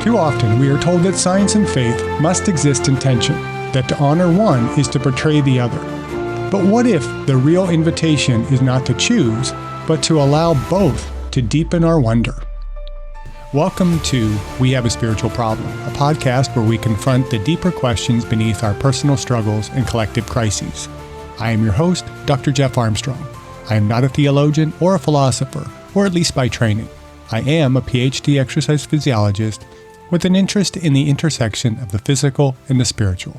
Too often, we are told that science and faith must exist in tension, that to honor one is to betray the other. But what if the real invitation is not to choose, but to allow both to deepen our wonder? Welcome to We Have a Spiritual Problem, a podcast where we confront the deeper questions beneath our personal struggles and collective crises. I am your host, Dr. Jeff Armstrong. I am not a theologian or a philosopher, or at least by training. I am a PhD exercise physiologist with an interest in the intersection of the physical and the spiritual.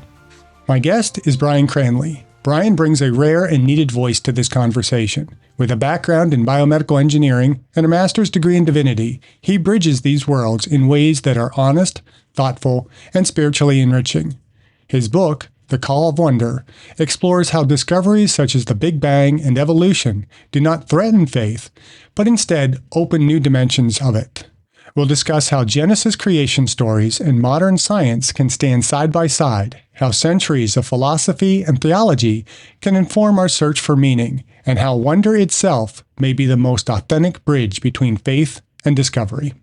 My guest is Brian Cranley. Brian brings a rare and needed voice to this conversation. With a background in biomedical engineering and a master's degree in divinity, he bridges these worlds in ways that are honest, thoughtful, and spiritually enriching. His book, The Call of Wonder, explores how discoveries such as the Big Bang and evolution do not threaten faith, but instead open new dimensions of it. We'll discuss how Genesis creation stories and modern science can stand side by side, how centuries of philosophy and theology can inform our search for meaning, and how wonder itself may be the most authentic bridge between faith and discovery.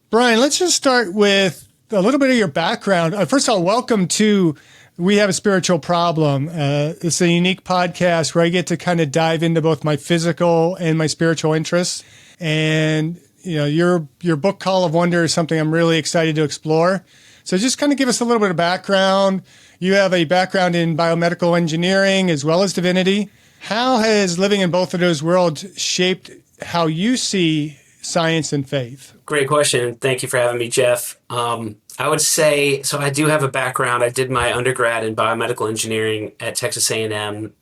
Brian, let's just start with a little bit of your background. First of all, welcome to We Have a Spiritual Problem. It's a unique podcast where I get to kind of dive into both my physical and my spiritual interests. And you know, your book Call of Wonder is something I'm really excited to explore. So just kind of give us a little bit of background. You have a background in biomedical engineering as well as divinity. How has living in both of those worlds shaped how you see science and faith? Great question. Thank you for having me, Jeff. I would say, so I do have a background. I did my undergrad in biomedical engineering at Texas A&M,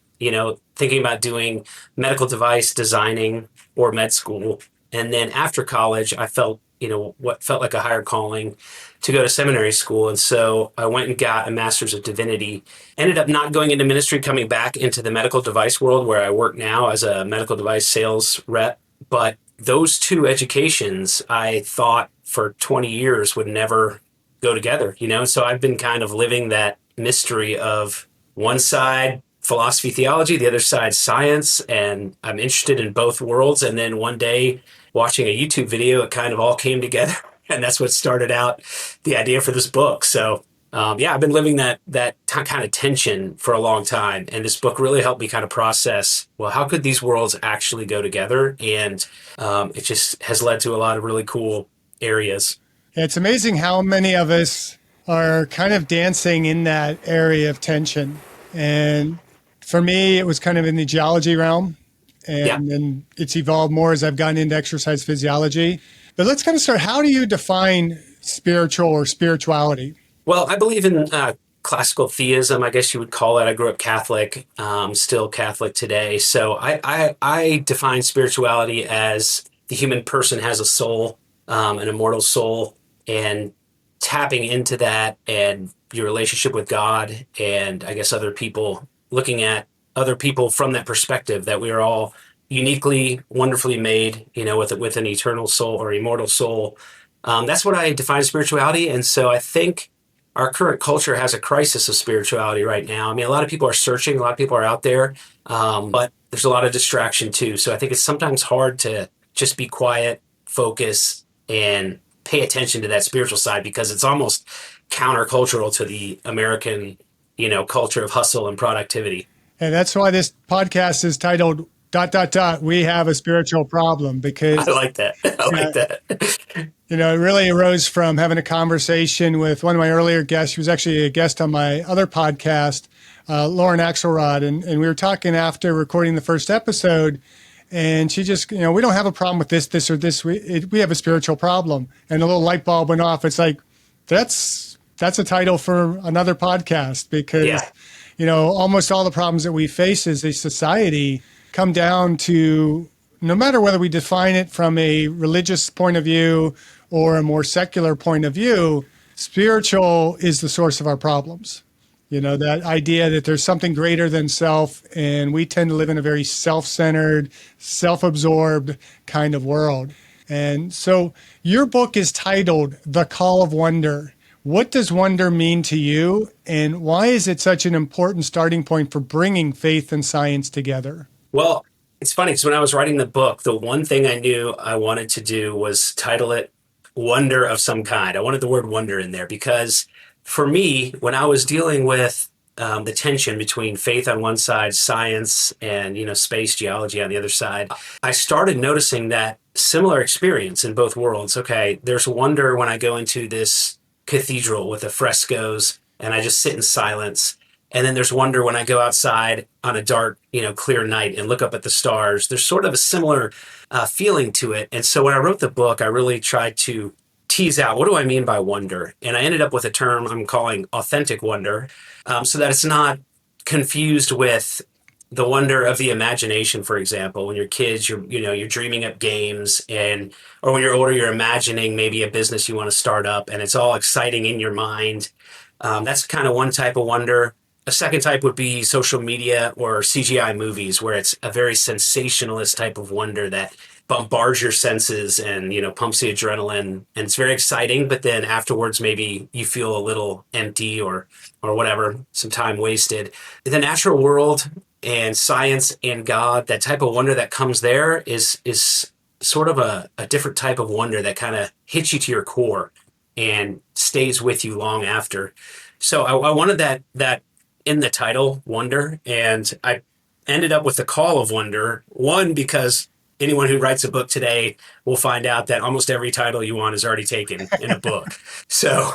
thinking about doing medical device designing or med school. And then after college, I felt, what felt like a higher calling to go to seminary school. And so I went and got a master's of divinity, ended up not going into ministry, coming back into the medical device world where I work now as a medical device sales rep. But those two educations, I thought for 20 years would never go together, So I've been kind of living that mystery of one side philosophy, theology, the other side science, and I'm interested in both worlds. And then one day, watching a YouTube video, it kind of all came together, and that's what started out the idea for this book. So, I've been living that kind of tension for a long time, and this book really helped me kind of process, well, how could these worlds actually go together? And it just has led to a lot of really cool areas. It's amazing how many of us are kind of dancing in that area of tension. And for me, it was kind of in the geology realm. And then it's evolved more as I've gotten into exercise physiology. But let's kind of start. How do you define spiritual or spirituality? Well, I believe in classical theism, I guess you would call it. I grew up Catholic, still Catholic today. So I define spirituality as the human person has a soul, an immortal soul, and tapping into that and your relationship with God and I guess other people, looking at other people from that perspective, that we are all uniquely, wonderfully made, with an eternal soul or immortal soul. That's what I define spirituality. And so I think our current culture has a crisis of spirituality right now. I mean, a lot of people are searching, a lot of people are out there, but there's a lot of distraction too. So I think it's sometimes hard to just be quiet, focus, and pay attention to that spiritual side because it's almost countercultural to the American, culture of hustle and productivity. And that's why this podcast is titled ... We Have a Spiritual Problem, because I like that. It really arose from having a conversation with one of my earlier guests. She was actually a guest on my other podcast, Lauren Axelrod. And we were talking after recording the first episode, and she just, we don't have a problem with this, or this. We have a spiritual problem. And a little light bulb went off. It's like, that's a title for another podcast because, almost all the problems that we face as a society come down to, no matter whether we define it from a religious point of view or a more secular point of view, spiritual is the source of our problems. That idea that there's something greater than self, and we tend to live in a very self-centered, self-absorbed kind of world. And so your book is titled The Call of Wonder. What does wonder mean to you, and why is it such an important starting point for bringing faith and science together? Well, it's funny because when I was writing the book, the one thing I knew I wanted to do was title it wonder of some kind. I wanted the word wonder in there because for me, when I was dealing with the tension between faith on one side, science, and space geology on the other side, I started noticing that similar experience in both worlds. Okay, there's wonder when I go into this cathedral with the frescoes and I just sit in silence. And then there's wonder when I go outside on a dark, clear night and look up at the stars. There's sort of a similar feeling to it. And so when I wrote the book, I really tried to tease out what do I mean by wonder? And I ended up with a term I'm calling authentic wonder, so that it's not confused with the wonder of the imagination. For example, when you're kids, you're dreaming up games, or when you're older, you're imagining maybe a business you want to start up, and it's all exciting in your mind. That's kind of one type of wonder. A second type would be social media or CGI movies, where it's a very sensationalist type of wonder that bombards your senses and pumps the adrenaline, and it's very exciting. But then afterwards, maybe you feel a little empty or whatever, some time wasted. The natural world and science and God, that type of wonder that comes there is sort of a different type of wonder that kind of hits you to your core and stays with you long after. So I wanted that in the title, wonder, and I ended up with the call of wonder. One, because anyone who writes a book today will find out that almost every title you want is already taken in a book. So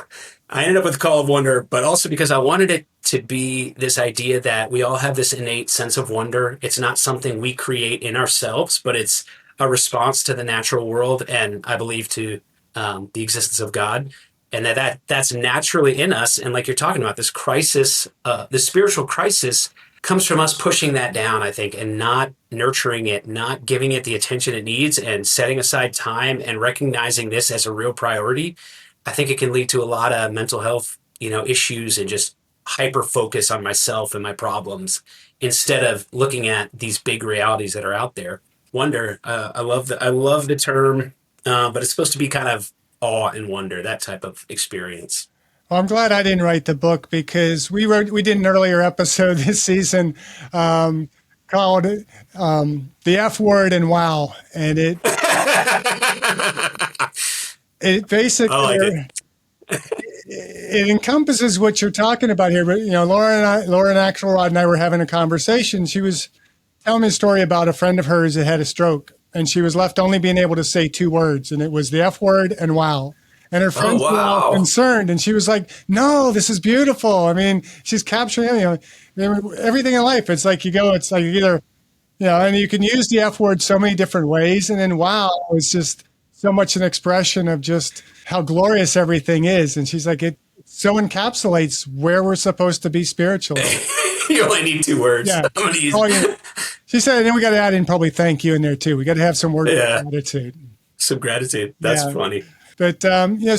I ended up with the call of wonder, but also because I wanted it to be this idea that we all have this innate sense of wonder. It's not something we create in ourselves, but it's a response to the natural world, and I believe to the existence of God. And that's naturally in us. And like you're talking about, this crisis, the spiritual crisis comes from us pushing that down, I think, and not nurturing it, not giving it the attention it needs, and setting aside time and recognizing this as a real priority. I think it can lead to a lot of mental health, issues, and just hyper focus on myself and my problems instead of looking at these big realities that are out there. Wonder, I love the term, but it's supposed to be kind of awe and wonder, that type of experience. Well, I'm glad I didn't write the book, because we did an earlier episode this season called The F Word and Wow. And it basically, I like it encompasses what you're talking about here. But, Lauren Axelrod and I were having a conversation. She was telling me a story about a friend of hers that had a stroke, and she was left only being able to say two words, and it was the F word and wow. And her friends were all concerned, and she was like, "No, this is beautiful." I mean, she's capturing, everything in life. It's like it's like either, and you can use the F word so many different ways, and then wow is just so much an expression of just how glorious everything is. And she's like, it so encapsulates where we're supposed to be spiritually. You only need two words. Yeah. She said, and then we got to add in probably thank you in there too. We got to have some word of gratitude. Some gratitude. That's funny. But,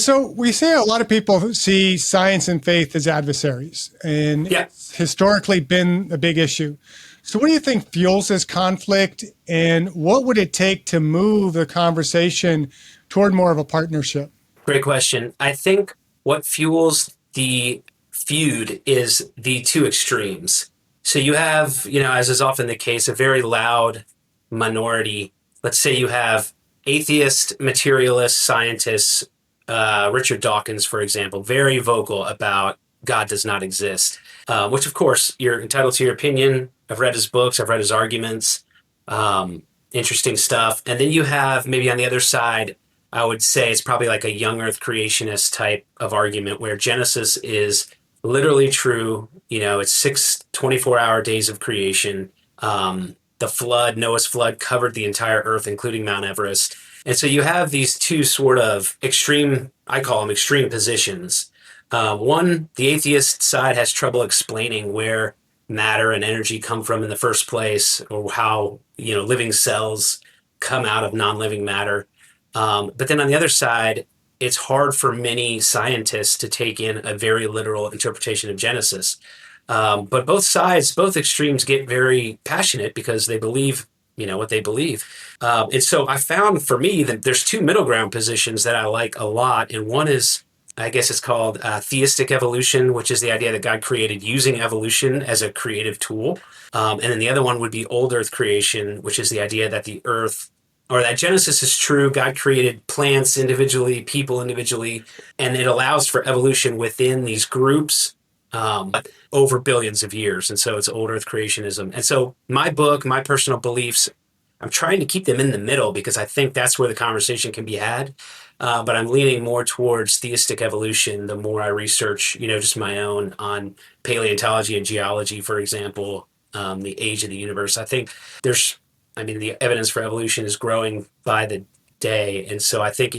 so we say a lot of people see science and faith as adversaries, and it's historically been a big issue. So what do you think fuels this conflict, and what would it take to move the conversation toward more of a partnership? Great question. I think what fuels the feud is the two extremes. So you have, as is often the case, a very loud minority. Let's say you have atheist, materialist scientists, Richard Dawkins, for example, very vocal about God does not exist, which, of course, you're entitled to your opinion. I've read his books. I've read his arguments. Interesting stuff. And then you have maybe on the other side, I would say it's probably like a young earth creationist type of argument where Genesis is literally true. It's 6 24-hour days of creation. The flood, Noah's flood, covered the entire earth, including Mount Everest. And so you have these two sort of extreme, I call them extreme positions. One, the atheist side has trouble explaining where matter and energy come from in the first place, or how, living cells come out of non-living matter. But then on the other side, it's hard for many scientists to take in a very literal interpretation of Genesis. But both sides, both extremes get very passionate because they believe, what they believe. And so I found for me that there's two middle ground positions that I like a lot. And one is, I guess it's called theistic evolution, which is the idea that God created using evolution as a creative tool. And then the other one would be old earth creation, which is the idea that the earth or that Genesis is true. God created plants individually, people individually, and it allows for evolution within these groups over billions of years. And so it's old earth creationism. And so my book, my personal beliefs, I'm trying to keep them in the middle because I think that's where the conversation can be had. But I'm leaning more towards theistic evolution the more I research, just my own on paleontology and geology, for example, the age of the universe. The evidence for evolution is growing by the day. And so I think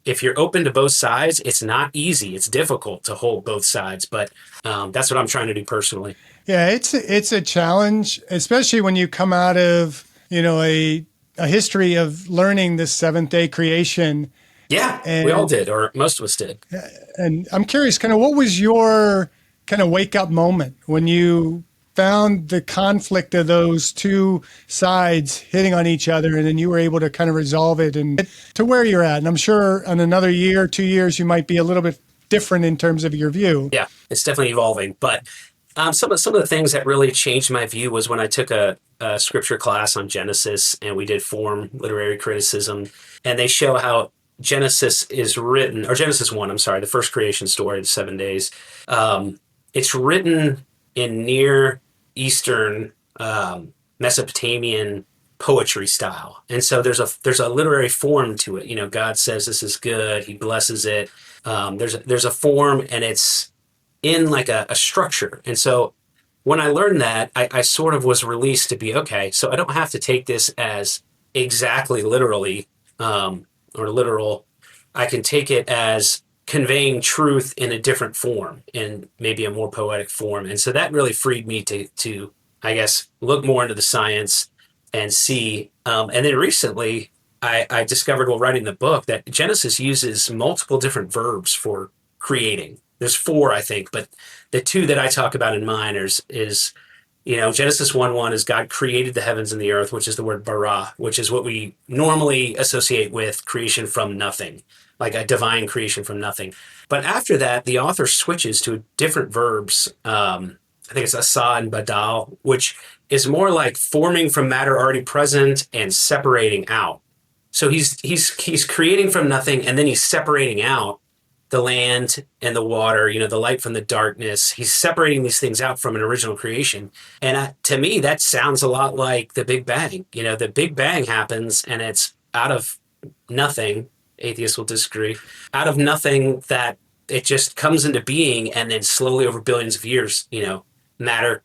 if you're open to both sides, it's not easy. It's difficult to hold both sides, but that's what I'm trying to do personally. Yeah, it's a challenge, especially when you come out of, a history of learning this seventh day creation. Yeah, we all did, or most of us did. And I'm curious, kind of what was your kind of wake up moment when you found the conflict of those two sides hitting on each other, and then you were able to kind of resolve it and get to where you're at? And I'm sure in another year, 2 years, you might be a little bit different in terms of your view. Yeah, it's definitely evolving. But some of the things that really changed my view was when I took a scripture class on Genesis, and we did form literary criticism, and they show how Genesis is written, or Genesis 1, I'm sorry, the first creation story, the 7 days. It's written in Near Eastern Mesopotamian poetry style. And so there's a literary form to it. God says this is good. He blesses it. There's a form, and it's in like a structure. And so when I learned that, I sort of was released to be, okay, so I don't have to take this as exactly literally or literal. I can take it as conveying truth in a different form, in maybe a more poetic form. And so that really freed me to I guess, look more into the science and see. And then recently, I discovered while writing the book that Genesis uses multiple different verbs for creating. There's 4, I think, but the 2 that I talk about in mine is Genesis 1:1 is God created the heavens and the earth, which is the word bara, which is what we normally associate with creation from nothing, like a divine creation from nothing. But after that, the author switches to different verbs. I think it's asa and badal, which is more like forming from matter already present and separating out. So he's creating from nothing, and then he's separating out the land and the water, the light from the darkness. He's separating these things out from an original creation. And to me, that sounds a lot like the Big Bang. The Big Bang happens, and it's out of nothing. Atheists will disagree. Out of nothing, that it just comes into being, and then slowly over billions of years, matter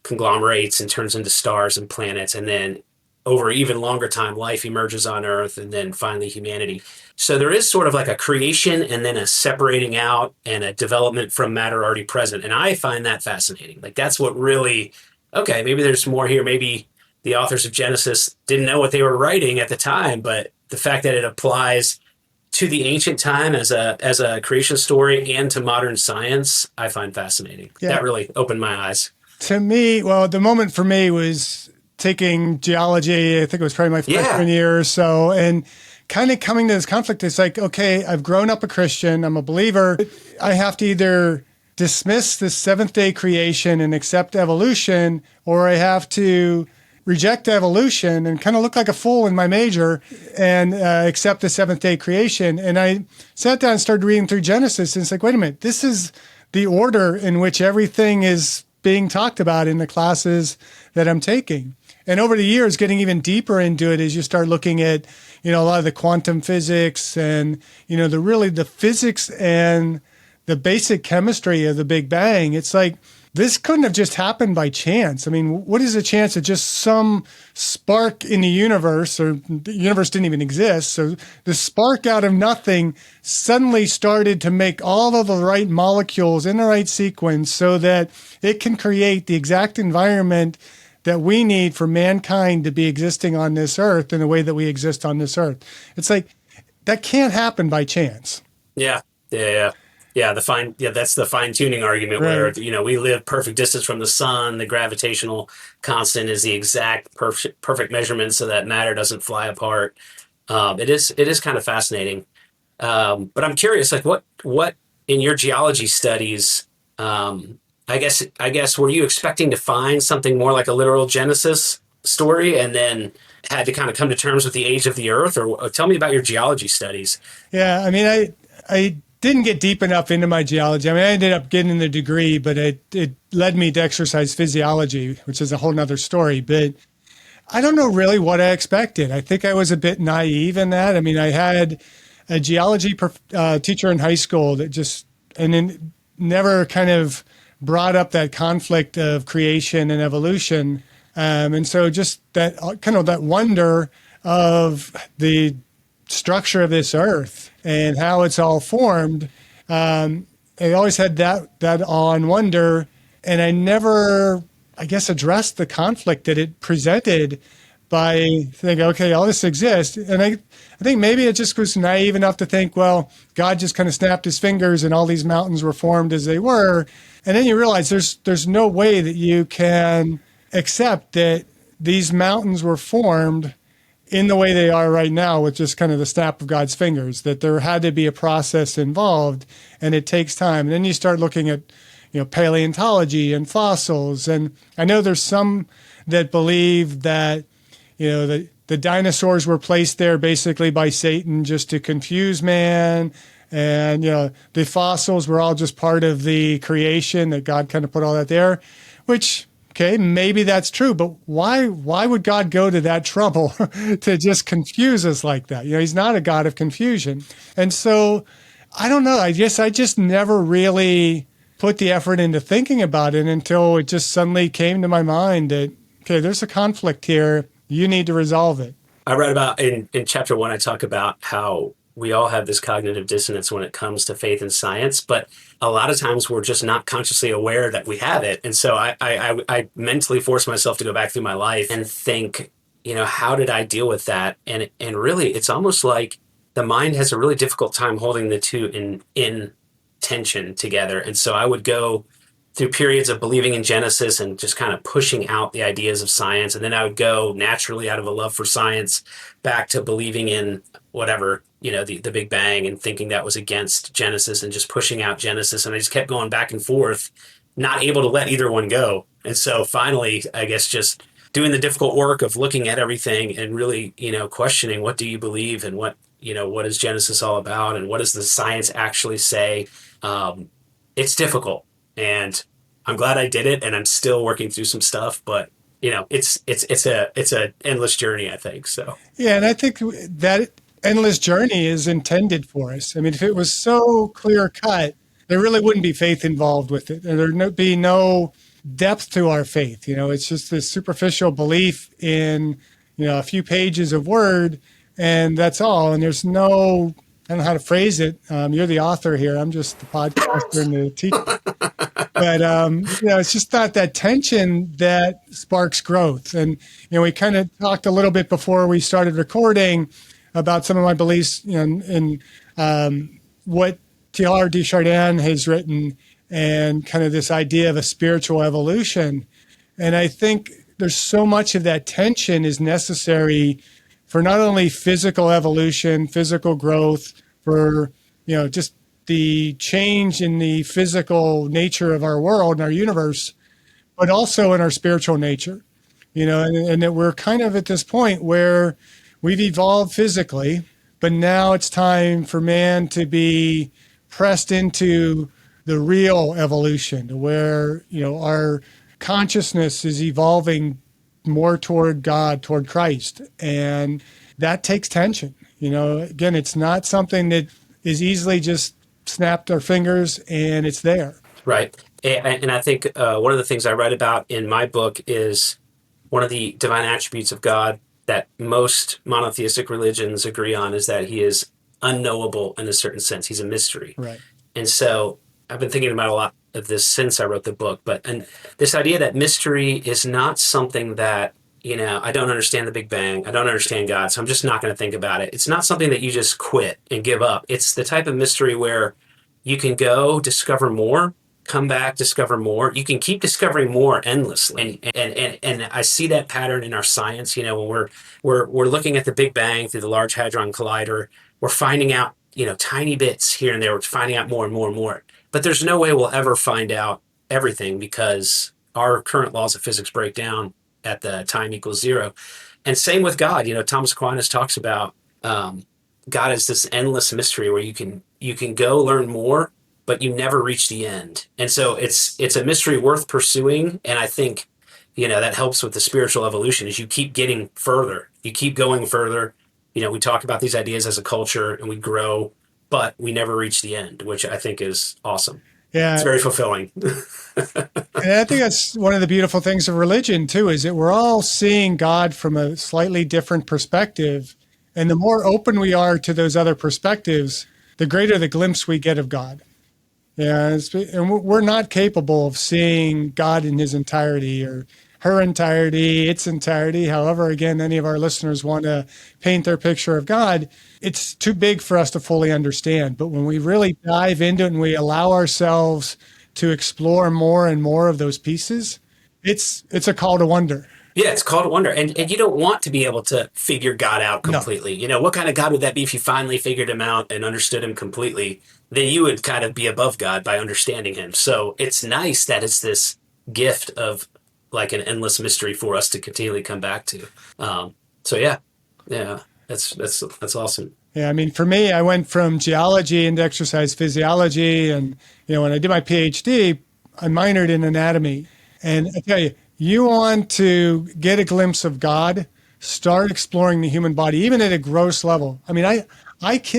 conglomerates and turns into stars and planets, and then over even longer time, life emerges on Earth, and then finally humanity. So there is sort of like a creation and then a separating out and a development from matter already present. And I find that fascinating. Like, that's what really, okay, maybe there's more here. Maybe the authors of Genesis didn't know what they were writing at the time, but the fact that it applies to the ancient time as a creation story and to modern science, I find fascinating. Yeah. That really opened my eyes. To me, well, the moment for me was taking geology. I think it was probably my freshman year or so, and kind of coming to this conflict. It's like, okay, I've grown up a Christian. I'm a believer. I have to either dismiss the seventh day creation and accept evolution, or I have to reject evolution and kind of look like a fool in my major and accept the seventh day creation. And I sat down and started reading through Genesis, and it's like, wait a minute, this is the order in which everything is being talked about in the classes that I'm taking. And over the years, getting even deeper into it as you start looking at, a lot of the quantum physics and, the physics and the basic chemistry of the Big Bang. It's like, this couldn't have just happened by chance. I mean, what is the chance that just some spark in the universe, or the universe didn't even exist, so the spark out of nothing suddenly started to make all of the right molecules in the right sequence so that it can create the exact environment that we need for mankind to be existing on this earth in the way that we exist on this earth. It's like, that can't happen by chance. Yeah. That's the fine tuning argument, right, where, we live perfect distance from the sun. The gravitational constant is the exact perfect measurement so that matter doesn't fly apart. It is kind of fascinating. But I'm curious, like, what in your geology studies, I guess, were you expecting to find something more like a literal Genesis story, and then had to kind of come to terms with the age of the Earth? Or tell me about your geology studies. Yeah, I mean, I didn't get deep enough into my geology. I mean, I ended up getting the degree, but it led me to exercise physiology, which is a whole nother story. But I don't know really what I expected. I think I was a bit naive in that. I mean, I had a geology teacher in high school that just, and then never kind of brought up that conflict of creation and evolution. And so just that kind of that wonder of the structure of this earth and how it's all formed. I always had that awe and wonder, and I never, I guess, addressed the conflict that it presented by thinking, okay, all this exists. And I think maybe it just was naive enough to think, well, God just kind of snapped his fingers and all these mountains were formed as they were. And then you realize there's no way that you can accept that these mountains were formed in the way they are right now with just kind of the snap of God's fingers, that there had to be a process involved and it takes time. And then you start looking at, paleontology and fossils. And I know there's some that believe that, the dinosaurs were placed there basically by Satan just to confuse man. And, the fossils were all just part of the creation, that God kind of put all that there, which, okay, maybe that's true, but why would God go to that trouble to just confuse us like that? He's not a God of confusion. And so I don't know. I guess I just never really put the effort into thinking about it until it just suddenly came to my mind that, okay, there's a conflict here. You need to resolve it. I read about in chapter 1, I talk about how we all have this cognitive dissonance when it comes to faith and science, but a lot of times we're just not consciously aware that we have it. And so I mentally force myself to go back through my life and think, how did I deal with that? And really, it's almost like the mind has a really difficult time holding the two in tension together. And so I would go through periods of believing in Genesis and just kind of pushing out the ideas of science. And then I would go naturally out of a love for science back to believing in whatever, the Big Bang, and thinking that was against Genesis and just pushing out Genesis. And I just kept going back and forth, not able to let either one go. And so finally, I guess just doing the difficult work of looking at everything and really, questioning, what do you believe, and what is Genesis all about, and what does the science actually say? It's difficult, and I'm glad I did it, and I'm still working through some stuff, but it's a endless journey, I think. So yeah, and I think that endless journey is intended for us. I mean, if it was so clear cut, there really wouldn't be faith involved with it, and there'd be no depth to our faith. It's just this superficial belief in a few pages of word, and that's all. And there's no, I don't know how to phrase it. You're the author here. I'm just the podcaster and the teacher. But, it's just not that tension that sparks growth. And, we kind of talked a little bit before we started recording about some of my beliefs in what Teilhard de Chardin has written, and kind of this idea of a spiritual evolution. And I think there's so much of that tension is necessary for not only physical evolution, physical growth, for, just the change in the physical nature of our world and our universe, but also in our spiritual nature, and that we're kind of at this point where we've evolved physically, but now it's time for man to be pressed into the real evolution, where, our consciousness is evolving more toward God, toward Christ. And that takes tension. Again, it's not something that is easily just snapped our fingers and it's there. Right. And I think one of the things I write about in my book is one of the divine attributes of God that most monotheistic religions agree on is that he is unknowable in a certain sense. He's a mystery. Right. And so I've been thinking about a lot of this since I wrote the book, and this idea that mystery is not something that, I don't understand the Big Bang, I don't understand God, so I'm just not going to think about it. It's not something that you just quit and give up. It's the type of mystery where you can go discover more, come back, discover more. You can keep discovering more endlessly. And I see that pattern in our science, when we're looking at the Big Bang through the Large Hadron Collider, we're finding out, tiny bits here and there. We're finding out more and more and more. But there's no way we'll ever find out everything, because our current laws of physics break down at the time equals zero. And same with God. Thomas Aquinas talks about God is this endless mystery where you can go learn more, but you never reach the end. And so it's a mystery worth pursuing. And I think that helps with the spiritual evolution as you keep getting further, you keep going further. We talk about these ideas as a culture and we grow, but we never reach the end, which I think is awesome. It's Yeah. very fulfilling. And I think that's one of the beautiful things of religion too, is that we're all seeing God from a slightly different perspective. And the more open we are to those other perspectives, the greater the glimpse we get of God. Yeah, and we're not capable of seeing God in his entirety or her entirety, its entirety. However, again, any of our listeners want to paint their picture of God, it's too big for us to fully understand. But when we really dive into it and we allow ourselves to explore more and more of those pieces, it's a call to wonder. Yeah, it's called wonder. And you don't want to be able to figure God out No. completely. What kind of God would that be if you finally figured him out and understood him completely? Then you would kind of be above God by understanding him. So it's nice that it's this gift of like an endless mystery for us to continually come back to. So yeah, that's awesome. Yeah, I mean, for me, I went from geology into exercise physiology. And, when I did my PhD, I minored in anatomy. And I tell you, you want to get a glimpse of God, start exploring the human body, even at a gross level. I mean,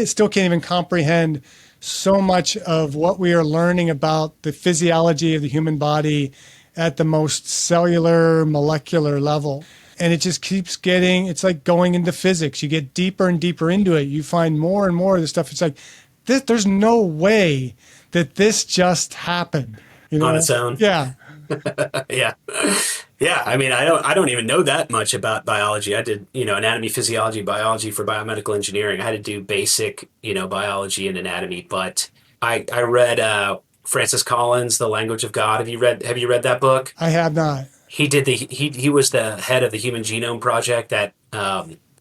still can't even comprehend so much of what we are learning about the physiology of the human body at the most cellular, molecular level. And it just keeps it's like going into physics. You get deeper and deeper into it. You find more and more of the stuff. It's like, there's no way that this just happened. On its own. Yeah. Yeah. Yeah. I mean, I don't even know that much about biology. I did, anatomy, physiology, biology for biomedical engineering. I had to do basic, biology and anatomy, but I read, Francis Collins, The Language of God. Have you read that book? I have not. He was the head of the Human Genome Project that,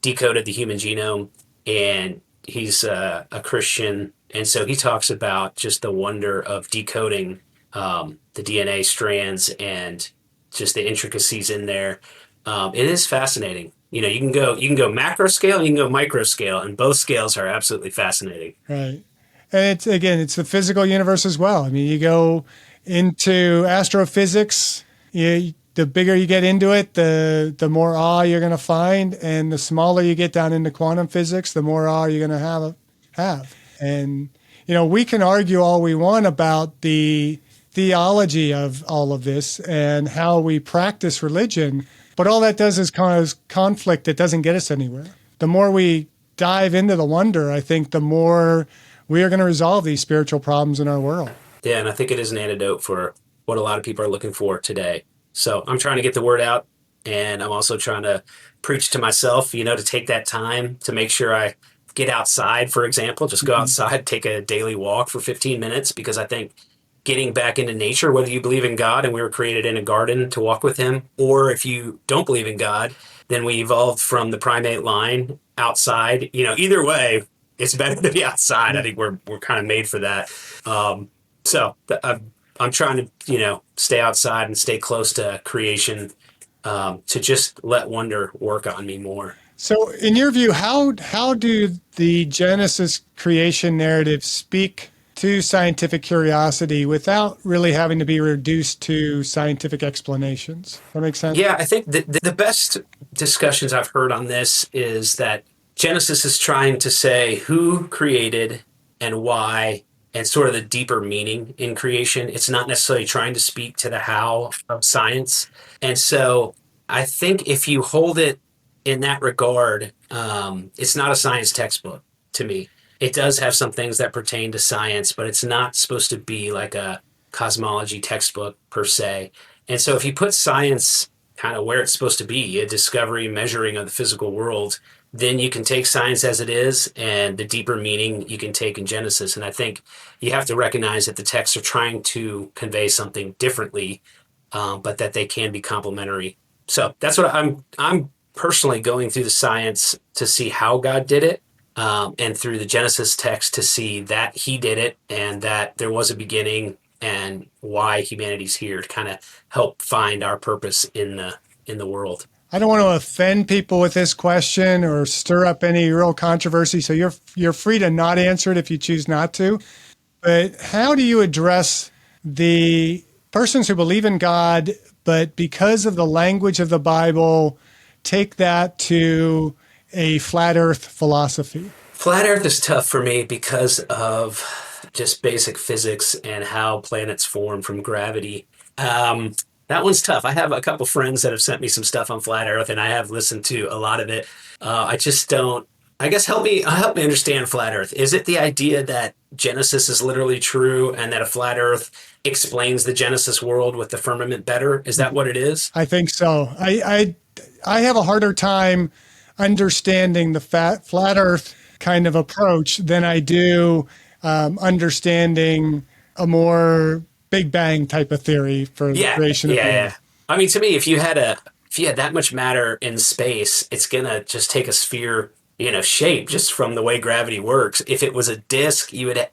decoded the human genome, and he's a Christian. And so he talks about just the wonder of decoding the DNA strands and just the intricacies in there. It is fascinating. You can go macro scale and you can go micro scale, and both scales are absolutely fascinating. Right. And it's the physical universe as well. I mean, you go into astrophysics, the bigger you get into it, the more awe you're going to find. And the smaller you get down into quantum physics, the more awe you're going to have. And, we can argue all we want about the theology of all of this and how we practice religion, but all that does is cause conflict that doesn't get us anywhere. The more we dive into the wonder, I think the more we are going to resolve these spiritual problems in our world. Yeah, and I think it is an antidote for what a lot of people are looking for today. So I'm trying to get the word out, and I'm also trying to preach to myself, to take that time to make sure I get outside, for example, just go outside, take a daily walk for 15 minutes, because I think getting back into nature, whether you believe in God and we were created in a garden to walk with him, or if you don't believe in God, then we evolved from the primate line outside. Either way, it's better to be outside. I think we're kind of made for that. I'm trying to, stay outside and stay close to creation, to just let wonder work on me more. So in your view, how do the Genesis creation narrative speak to scientific curiosity without really having to be reduced to scientific explanations? That makes sense? Yeah, I think the best discussions I've heard on this is that Genesis is trying to say who created and why, and sort of the deeper meaning in creation. It's not necessarily trying to speak to the how of science. And so I think if you hold it in that regard, it's not a science textbook to me. It does have some things that pertain to science, but it's not supposed to be like a cosmology textbook per se. And so if you put science kind of where it's supposed to be, a discovery, measuring of the physical world, then you can take science as it is, and the deeper meaning you can take in Genesis. And I think you have to recognize that the texts are trying to convey something differently, but that they can be complementary. So that's what I'm personally going through the science to see how God did it. And through the Genesis text to see that he did it and that there was a beginning and why humanity's here to kind of help find our purpose in the world. I don't want to offend people with this question or stir up any real controversy. So you're free to not answer it if you choose not to. But how do you address the persons who believe in God, but because of the language of the Bible, take that to a flat earth philosophy? Flat Earth is tough for me because of just basic physics and how planets form from gravity. That one's tough. I have a couple friends that have sent me some stuff on flat Earth, and I have listened to a lot of it. I just don't. I guess help me understand flat Earth. Is it the idea that Genesis is literally true and that a flat Earth explains the Genesis world with the firmament better? Is that what it is? I think so. I have a harder time understanding the flat Earth kind of approach than I do understanding a more Big Bang type of theory for the creation of the Earth. I mean, to me, if you had that much matter in space, it's gonna just take a sphere, shape just from the way gravity works. If it was a disk, you would,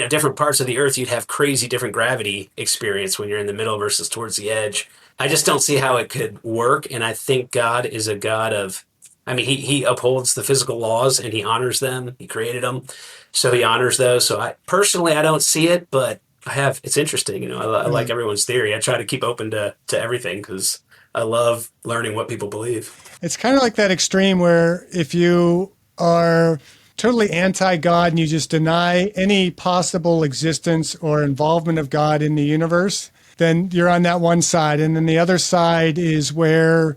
different parts of the Earth, you'd have crazy different gravity experience when you're in the middle versus towards the edge. I just don't see how it could work, and I think God is a God of. I mean, he upholds the physical laws and he honors them. He created them, so he honors those. So I don't see it, but it's interesting. I like everyone's theory. I try to keep open to everything because I love learning what people believe. It's kind of like that extreme where if you are totally anti-God and you just deny any possible existence or involvement of God in the universe, then you're on that one side. And then the other side is where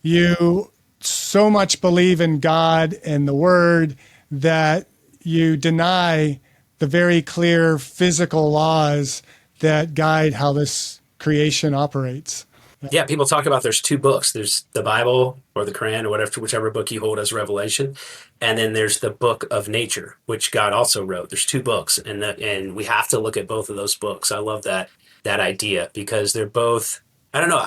you so much believe in God and the Word that you deny the very clear physical laws that guide how this creation operates. Yeah, people talk about there's two books. There's the Bible or the Quran or whichever book you hold as revelation. And then there's the book of nature, which God also wrote. There's two books, and we have to look at both of those books. I love that idea because they're both, I don't know,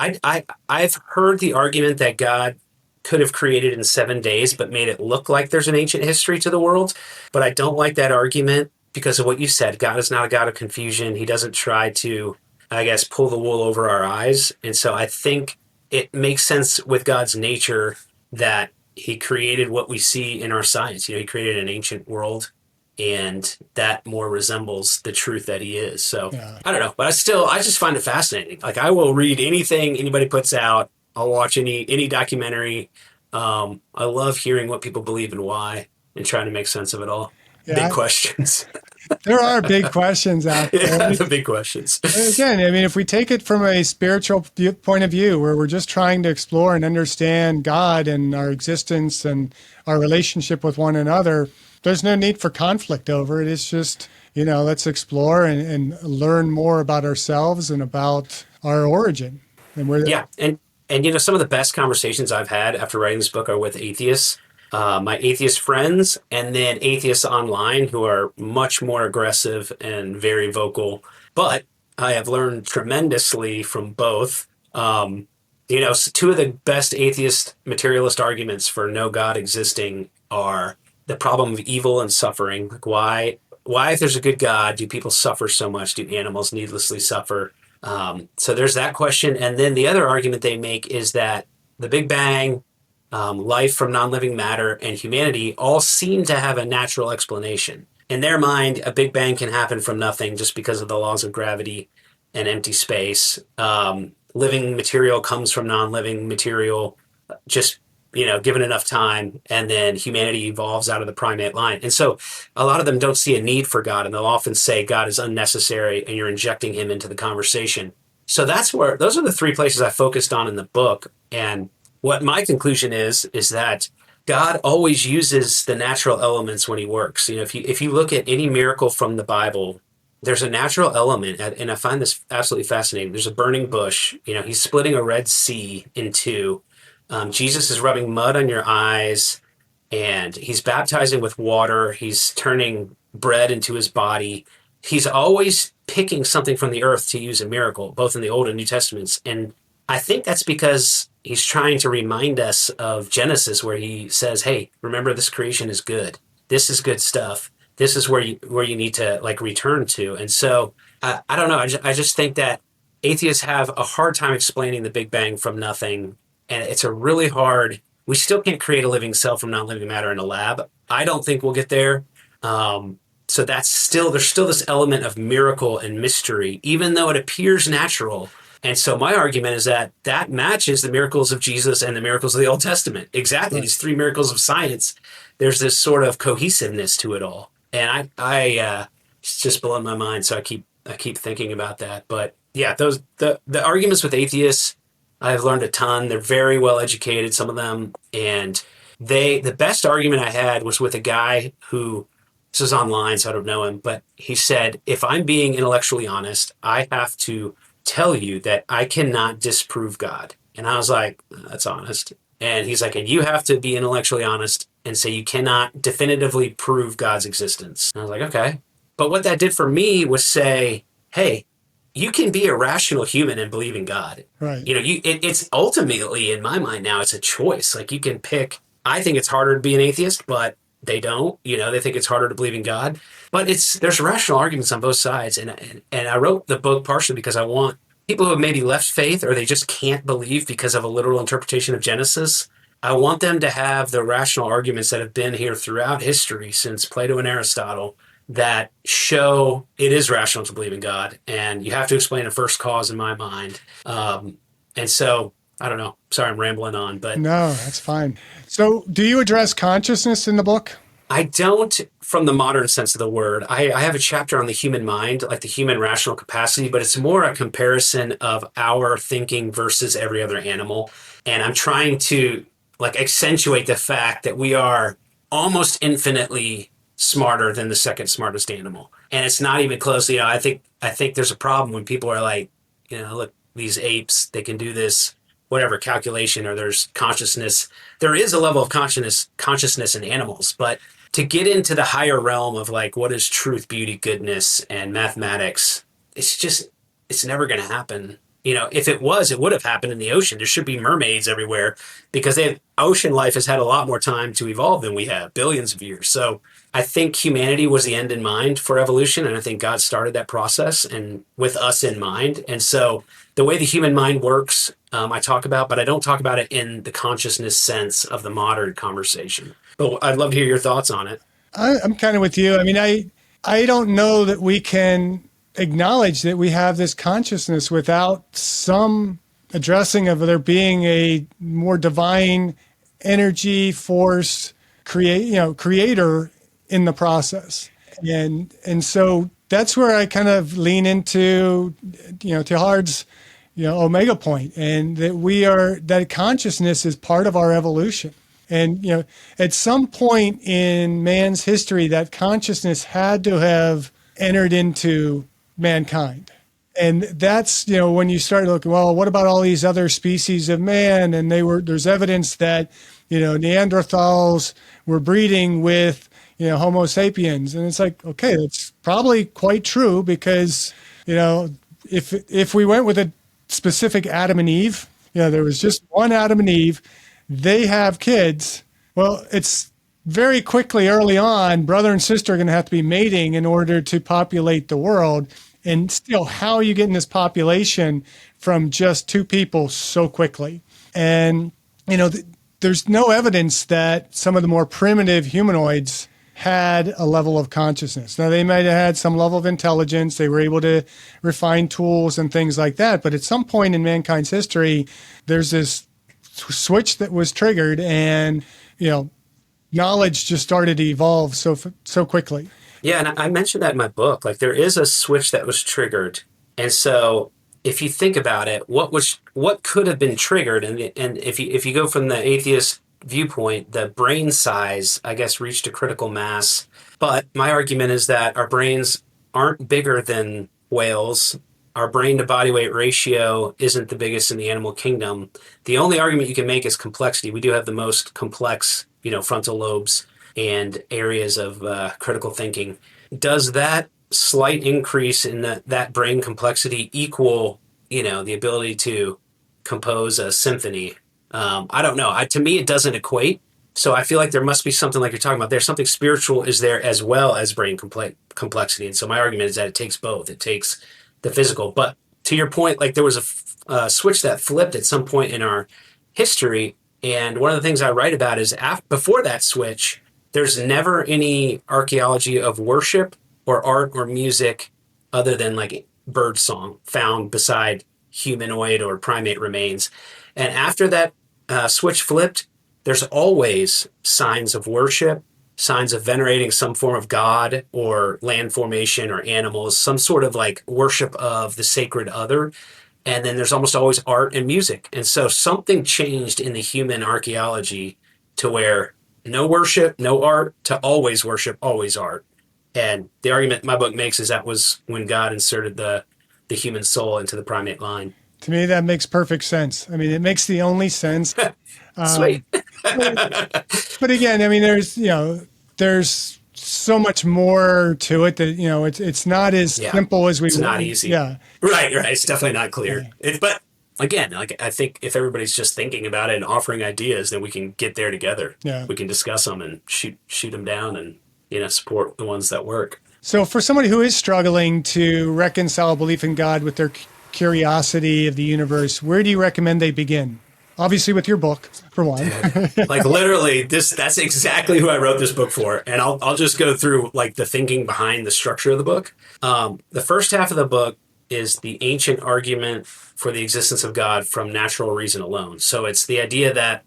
I've heard the argument that God could have created in 7 days, but made it look like there's an ancient history to the world. But I don't like that argument because of what you said. God is not a God of confusion. He doesn't try to, I guess, pull the wool over our eyes. And so I think it makes sense with God's nature that he created what we see in our science. He created an ancient world, and that more resembles the truth that he is. So I don't know, but I just find it fascinating. Like, I will read anything anybody puts out. I'll watch any documentary. I love hearing what people believe and why and trying to make sense of it all. Big questions. There are big questions out there. Yeah, the big questions. Again, I mean, if we take it from a spiritual point of view, where we're just trying to explore and understand God and our existence and our relationship with one another, there's no need for conflict over it. It's just, let's explore and learn more about ourselves and about our origin. And some of the best conversations I've had after writing this book are with atheists. My atheist friends, and then atheists online who are much more aggressive and very vocal. But I have learned tremendously from both. Two of the best atheist materialist arguments for no God existing are the problem of evil and suffering. Like, why, if there's a good God, do people suffer so much? Do animals needlessly suffer? So there's that question. And then the other argument they make is that the Big Bang, life from non-living matter, and humanity all seem to have a natural explanation. In their mind, a Big Bang can happen from nothing just because of the laws of gravity and empty space. Living material comes from non-living material, just, given enough time, and then humanity evolves out of the primate line. And so a lot of them don't see a need for God, and they'll often say God is unnecessary and you're injecting him into the conversation. So those are the three places I focused on in the book. And what my conclusion is that God always uses the natural elements when he works. If you look at any miracle from the Bible, there's a natural element, and I find this absolutely fascinating. There's a burning bush. He's splitting a Red Sea in two. Jesus is rubbing mud on your eyes, and he's baptizing with water. He's turning bread into his body. He's always picking something from the earth to use a miracle, both in the Old and New Testaments. And I think that's because he's trying to remind us of Genesis, where he says, hey, remember, this creation is good. This is good stuff. This is where you need to return to. And so I don't know. I just think that atheists have a hard time explaining the Big Bang from nothing. And it's a really hard, we still can't create a living cell from non-living matter in a lab. I don't think we'll get there. So that's still, there's still this element of miracle and mystery, even though it appears natural. And so my argument is that that matches the miracles of Jesus and the miracles of the Old Testament. Exactly. These three miracles of science. There's this sort of cohesiveness to it all. And it's just blowing my mind. So I keep thinking about that. But yeah, the arguments with atheists, I've learned a ton. They're very well educated, some of them. And the best argument I had was with a guy who, this is online, so I don't know him, but he said, if I'm being intellectually honest, I have to tell you that I cannot disprove God. And I was like, that's honest. And he's like, and you have to be intellectually honest and say you cannot definitively prove God's existence. And I was like, okay. But what that did for me was say, hey, you can be a rational human and believe in God. Right. You know, it's ultimately, in my mind now, it's a choice. Like you can pick, I think it's harder to be an atheist, but they don't, you know, they think it's harder to believe in God, but there's rational arguments on both sides. And I wrote the book partially because I want people who have maybe left faith or they just can't believe because of a literal interpretation of Genesis. I want them to have the rational arguments that have been here throughout history since Plato and Aristotle that show it is rational to believe in God. And you have to explain a first cause in my mind. And so I don't know. Sorry, I'm rambling on, but no, that's fine. So do you address consciousness in the book? I don't from the modern sense of the word. I have a chapter on the human mind, like the human rational capacity, but it's more a comparison of our thinking versus every other animal. And I'm trying to like accentuate the fact that we are almost infinitely smarter than the second smartest animal. And it's not even close. You know, I think there's a problem when people are like, you know, look, these apes, they can do this whatever calculation or there's consciousness. There is a level of consciousness in animals, but to get into the higher realm of like what is truth, beauty, goodness, and mathematics, it's never going to happen. You know, if it was, it would have happened in the ocean. There should be mermaids everywhere because ocean life has had a lot more time to evolve than we have, billions of years. So I think humanity was the end in mind for evolution, and I think God started that process and with us in mind. And so the way the human mind works, I talk about, but I don't talk about it in the consciousness sense of the modern conversation. But I'd love to hear your thoughts on it. I'm kind of with you. I mean, I don't know that we can acknowledge that we have this consciousness without some addressing of there being a more divine energy force creator in the process. And so that's where I kind of lean into, Teilhard's, Omega point, and that consciousness is part of our evolution. And, at some point in man's history, that consciousness had to have entered into mankind. And that's, when you start looking, well, what about all these other species of man? And there's evidence that, Neanderthals were breeding with, Homo sapiens. And it's like, okay, that's probably quite true because, if we went with a specific Adam and Eve, there was just one Adam and Eve, they have kids. Well, it's very quickly early on, brother and sister are going to have to be mating in order to populate the world. And still, how are you getting this population from just two people so quickly? And, there's no evidence that some of the more primitive humanoids had a level of consciousness. Now, they might have had some level of intelligence. They were able to refine tools and things like that. But at some point in mankind's history, there's this switch that was triggered and, knowledge just started to evolve so quickly. Yeah, and I mentioned that in my book. Like there is a switch that was triggered. And so if you think about it, what could have been triggered? And if you go from the atheist viewpoint, the brain size, I guess, reached a critical mass. But my argument is that our brains aren't bigger than whales. Our brain to body weight ratio isn't the biggest in the animal kingdom. The only argument you can make is complexity. We do have the most complex, frontal lobes and areas of critical thinking. Does that slight increase in that brain complexity equal, the ability to compose a symphony? I don't know. To me, it doesn't equate. So I feel like there must be something like you're talking about. There's something spiritual is there as well as brain complexity. And so my argument is that it takes both. It takes the physical. But to your point, like there was a switch that flipped at some point in our history. And one of the things I write about is before that switch, there's never any archaeology of worship or art or music other than like bird song found beside humanoid or primate remains. And after that switch flipped, there's always signs of worship, signs of venerating some form of god or land formation or animals, some sort of like worship of the sacred other. And then there's almost always art and music. And so something changed in the human archaeology to where no worship, no art, to always worship, always art. And the argument my book makes is that was when God inserted the human soul into the primate line. To me, that makes perfect sense. I mean, it makes the only sense. Sweet. But again, I mean, there's so much more to it that, it's not as simple as we It's want. not easy. Yeah. Right. It's definitely not clear. But again, like I think if everybody's just thinking about it and offering ideas, then we can get there together. Yeah. We can discuss them and shoot them down and, support the ones that work. So for somebody who is struggling to reconcile belief in God with their curiosity of the universe, where do you recommend they begin? Obviously with your book, for one. Like literally that's exactly who I wrote this book for. And I'll just go through like the thinking behind the structure of the book. The first half of the book is the ancient argument for the existence of God from natural reason alone. So it's the idea that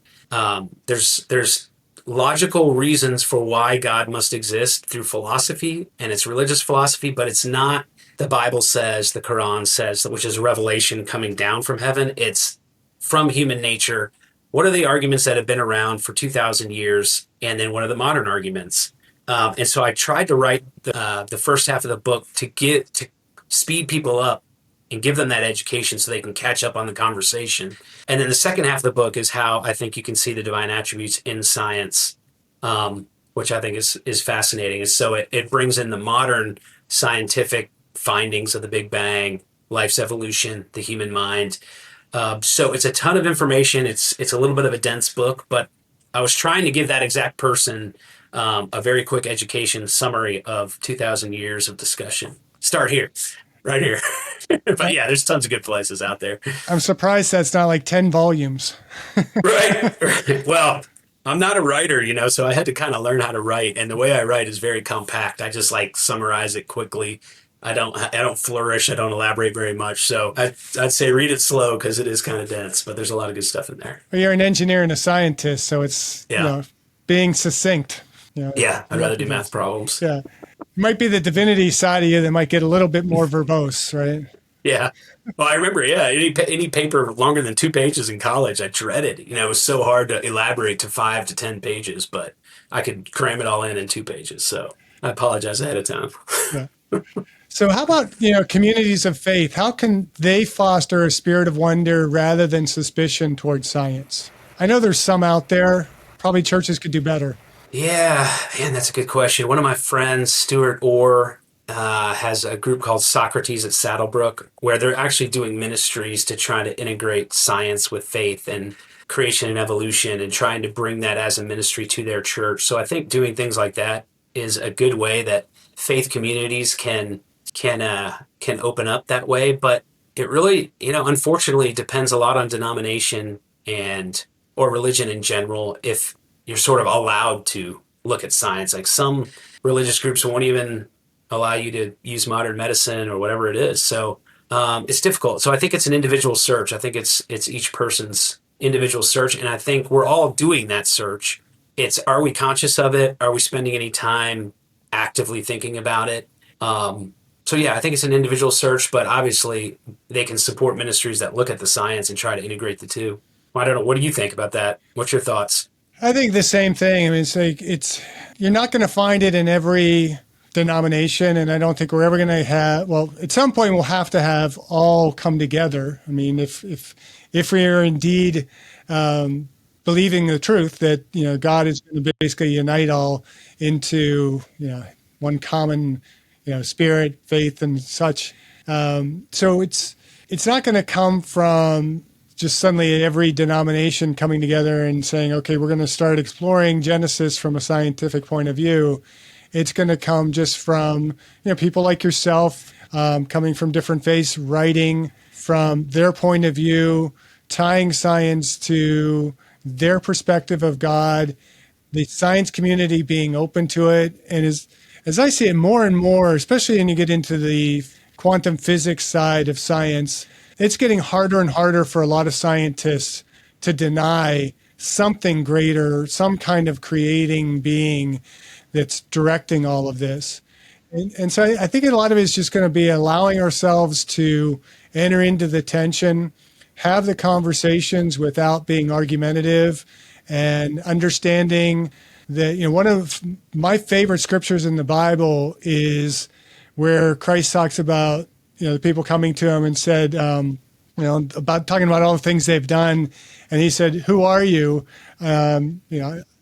there's logical reasons for why God must exist through philosophy, and it's religious philosophy, but it's not the Bible says, the Quran says, which is revelation coming down from heaven. It's from human nature. What are the arguments that have been around for 2,000 years? And then what are the modern arguments? And so I tried to write the first half of the book to speed people up and give them that education so they can catch up on the conversation. And then the second half of the book is how I think you can see the divine attributes in science, which I think is fascinating. And so it brings in the modern scientific findings of the Big Bang, life's evolution, the human mind. So it's a ton of information. It's a little bit of a dense book, but I was trying to give that exact person a very quick education summary of 2,000 years of discussion. Start here. Right here. But yeah, there's tons of good places out there. I'm surprised that's not like 10 volumes. Right. Well, I'm not a writer, so I had to kind of learn how to write. And the way I write is very compact. I just like summarize it quickly. I don't flourish. I don't elaborate very much. So I'd say read it slow because it is kind of dense, but there's a lot of good stuff in there. Well, you're an engineer and a scientist, so it's being succinct. Yeah, I'd rather do math problems. Yeah. It might be the divinity side of you that might get a little bit more verbose, right? Yeah. Well, I remember, any paper longer than 2 pages in college, I dreaded. It was so hard to elaborate to 5 to 10 pages, but I could cram it all in 2 pages. So I apologize ahead of time. Yeah. So how about, communities of faith? How can they foster a spirit of wonder rather than suspicion towards science? I know there's some out there. Probably churches could do better. Yeah, man, that's a good question. One of my friends, Stuart Orr, has a group called Socrates at Saddlebrook, where they're actually doing ministries to try to integrate science with faith and creation and evolution and trying to bring that as a ministry to their church. So I think doing things like that is a good way that faith communities can open up that way. But it really, unfortunately depends a lot on denomination or religion in general. If you're sort of allowed to look at science, like some religious groups won't even allow you to use modern medicine or whatever it is. So it's difficult. So I think it's an individual search. I think it's each person's individual search. And I think we're all doing that search. Are we conscious of it? Are we spending any time actively thinking about it? So yeah, I think it's an individual search, but obviously they can support ministries that look at the science and try to integrate the two. I don't know. What do you think about that? What's your thoughts? I think the same thing. I mean, you're not going to find it in every denomination, and I don't think we're ever going to have. Well, at some point, we'll have to have all come together. I mean, if we are indeed believing the truth that God is going to basically unite all into one common spirit, faith, and such. So it's not going to come from just suddenly every denomination coming together and saying, okay, we're going to start exploring Genesis from a scientific point of view. It's going to come just from people like yourself, coming from different faiths, writing from their point of view tying science to their perspective of God, the science community being open to it. And as I see it more and more, especially when you get into the quantum physics side of science, it's getting harder and harder for a lot of scientists to deny something greater, some kind of creating being that's directing all of this. And so I think a lot of it is just going to be allowing ourselves to enter into the tension, have the conversations without being argumentative, and understanding that, one of my favorite scriptures in the Bible is where Christ talks about, the people coming to him and said, about talking about all the things they've done. And he said, "Who are you? I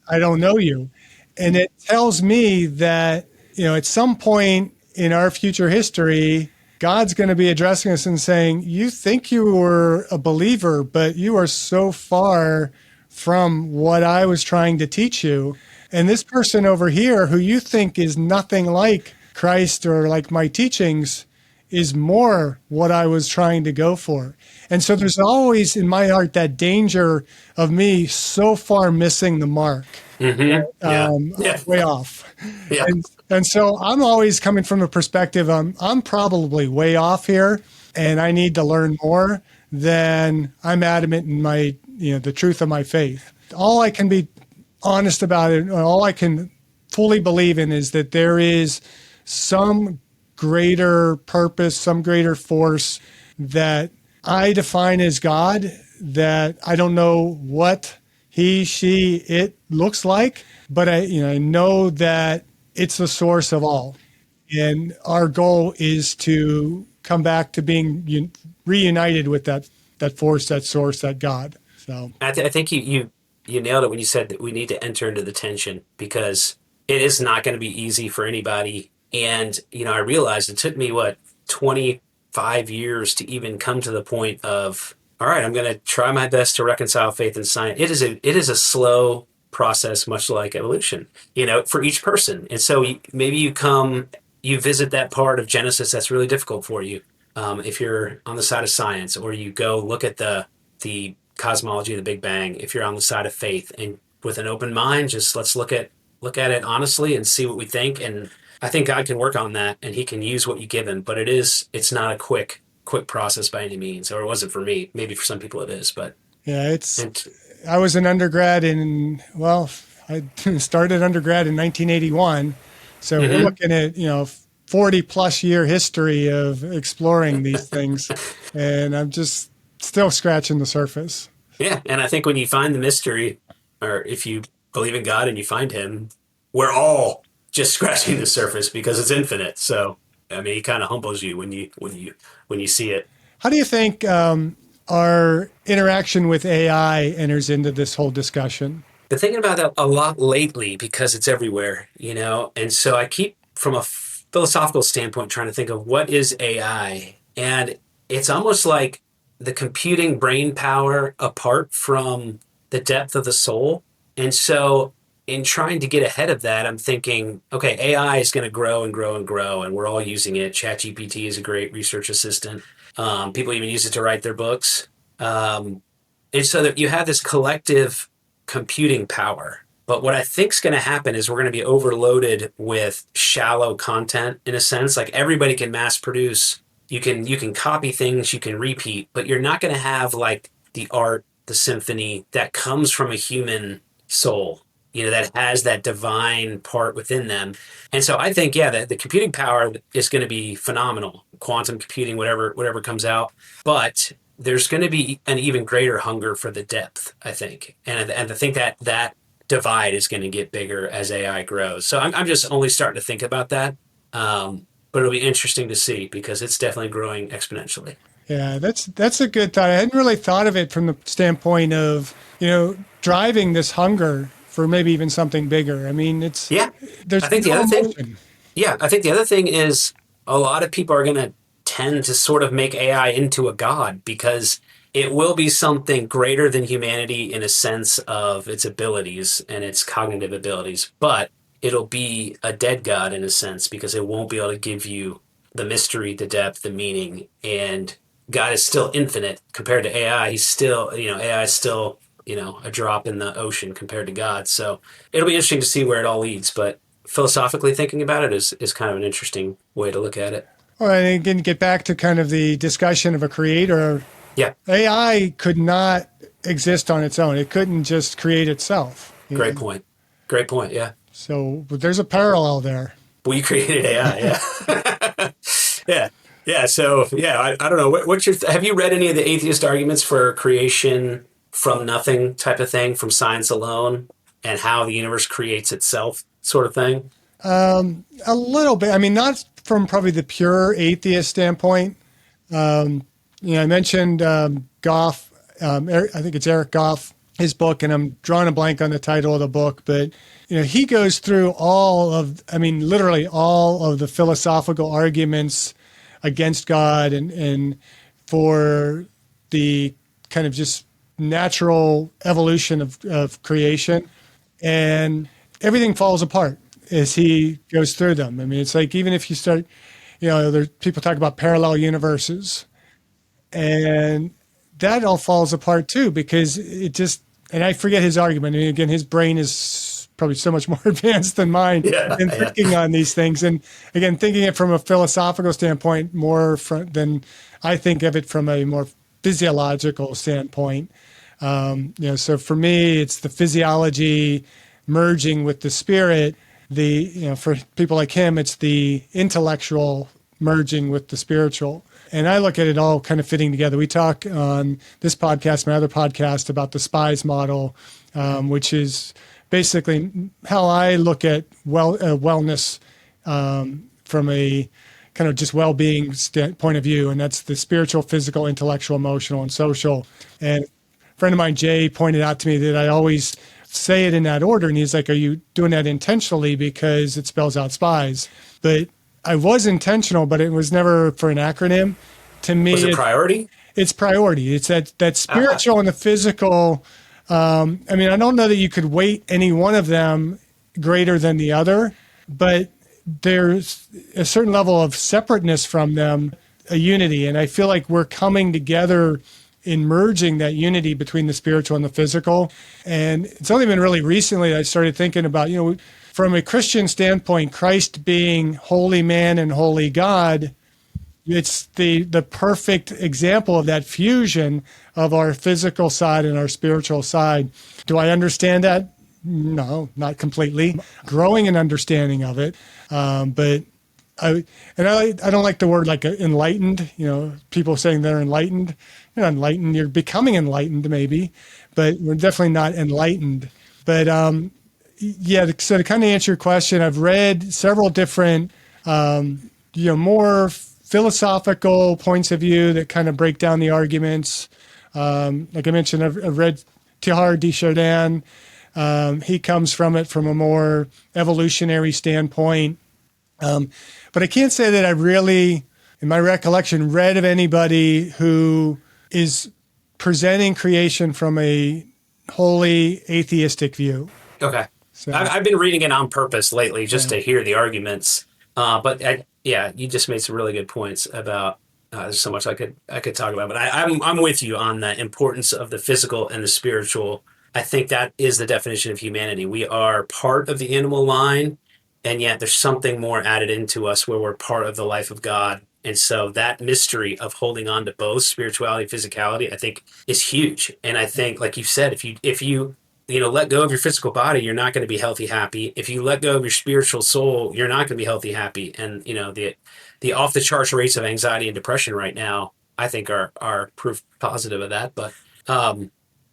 don't know you." And it tells me that, at some point in our future history, God's going to be addressing us and saying, "You think you were a believer, but you are so far from what I was trying to teach you. And this person over here who you think is nothing like Christ or like my teachings is more what I was trying to go for." And so there's always in my heart that danger of me so far missing the mark, way off. Yeah. And so I'm always coming from a perspective, I'm probably way off here and I need to learn more than I'm adamant in my, the truth of my faith. All I can be honest about it, all I can fully believe in is that there is some greater purpose, some greater force that I define as God, that I don't know what he, she, it looks like, but I know that it's the source of all. And our goal is to come back to being reunited with that force, that source, that God. So I think you nailed it when you said that we need to enter into the tension, because it is not going to be easy for anybody. And, I realized it took me, 25 years to even come to the point of, all right, I'm going to try my best to reconcile faith and science. It is a slow process, much like evolution, for each person. And so maybe you visit that part of Genesis that's really difficult for you. If you're on the side of science, or you go look at the cosmology of the Big Bang, if you're on the side of faith, and with an open mind, just let's look at it honestly and see what we think. And I think God can work on that, and he can use what you give him, but it's not a quick process by any means, or it wasn't for me. Maybe for some people it is, but yeah, I was an undergrad I started undergrad in 1981. So we're looking at, 40 plus year history of exploring these things. And I'm just still scratching the surface. Yeah. And I think when you find the mystery, or if you believe in God and you find him, we're all just scratching the surface, because it's infinite. So, he kind of humbles you when you see it. How do you think our interaction with AI enters into this whole discussion? Been thinking about that a lot lately, because it's everywhere, and so I keep, from a philosophical standpoint, trying to think of what is AI. And it's almost like the computing brain power apart from the depth of the soul. And so in trying to get ahead of that, I'm thinking, okay, AI is going to grow and grow and grow, and we're all using it. ChatGPT is a great research assistant. People even use it to write their books. And so that you have this collective computing power. But what I think is going to happen is we're going to be overloaded with shallow content, in a sense. Like, everybody can mass produce. You can copy things, you can repeat, but you're not going to have like the art, the symphony that comes from a human soul, that has that divine part within them. And so I think, the computing power is going to be phenomenal. Quantum computing, whatever comes out. But there's going to be an even greater hunger for the depth, I think. And I think that divide is going to get bigger as AI grows. So I'm just only starting to think about that. But it'll be interesting to see, because it's definitely growing exponentially. Yeah, that's a good thought. I hadn't really thought of it from the standpoint of, driving this hunger for maybe even something bigger. There's I think the other thing, I think the other thing is, a lot of people are going to tend to sort of make AI into a god, because it will be something greater than humanity in a sense of its abilities and its cognitive abilities, but it'll be a dead god in a sense, because it won't be able to give you the mystery, the depth, the meaning, and God is still infinite compared to AI. He's still, AI is still, a drop in the ocean compared to God. So it'll be interesting to see where it all leads. But philosophically thinking about it is kind of an interesting way to look at it. Well, and again, get back to kind of the discussion of a creator. Yeah, AI could not exist on its own. It couldn't just create itself. great point. Great point. Yeah. So but there's a parallel there. We created AI. Yeah. Yeah. Yeah. So, yeah, I don't know. What's have you read any of the atheist arguments for creation from nothing type of thing, from science alone, and how the universe creates itself sort of thing? A little bit. I mean, not from probably the pure atheist standpoint. I mentioned Goff. I think it's Eric Goff, his book, and I'm drawing a blank on the title of the book, but he goes through literally all of the philosophical arguments against God and for the kind of just natural evolution of creation, and everything falls apart as he goes through them. I mean, it's like even if you start, there's people talk about parallel universes, and that all falls apart too because it just. And I forget his argument. I mean, again, his brain is probably so much more advanced than mine in thinking on these things. And again, thinking it from a philosophical standpoint than I think of it from a more physiological standpoint. So for me, it's the physiology merging with the spirit. For people like him, it's the intellectual merging with the spiritual. And I look at it all kind of fitting together. We talk on this podcast, my other podcast, about the SPIES model, which is basically how I look at wellness from a kind of just well-being point of view. And that's the spiritual, physical, intellectual, emotional, and social. And a friend of mine, Jay, pointed out to me that I always say it in that order. And he's like, are you doing that intentionally because it spells out SPIES? But I was intentional, but it was never for an acronym. To me, was it priority? It's priority. It's that spiritual and the physical. I don't know that you could weight any one of them greater than the other, but there's a certain level of separateness from them, a unity. And I feel like we're coming together in merging that unity between the spiritual and the physical. And it's only been really recently that I started thinking about, from a Christian standpoint, Christ being holy man and holy God, it's the perfect example of that fusion of our physical side and our spiritual side. Do I understand that? No, not completely. Growing an understanding of it, but I don't like the word like enlightened. People saying they're enlightened. You're not enlightened. You're becoming enlightened, maybe, but we're definitely not enlightened. But so to kind of answer your question, I've read several different, more philosophical points of view that kind of break down the arguments. Like I mentioned, I've read Teilhard de Chardin. He comes from it from a more evolutionary standpoint. But I can't say that I really, in my recollection, read of anybody who is presenting creation from a wholly atheistic view. Okay. So, I've been reading it on purpose lately just to hear the arguments. You just made some really good points about there's so much I could talk about. But I'm with you on the importance of the physical and the spiritual. I think that is the definition of humanity. We are part of the animal line, and yet there's something more added into us where we're part of the life of God. And so that mystery of holding on to both spirituality and physicality, I think, is huge. And I think, like you said, if you let go of your physical body, you're not going to be healthy, happy. If you let go of your spiritual soul, you're not going to be healthy, happy. And, the off the charts rates of anxiety and depression right now, I think are proof positive of that. But,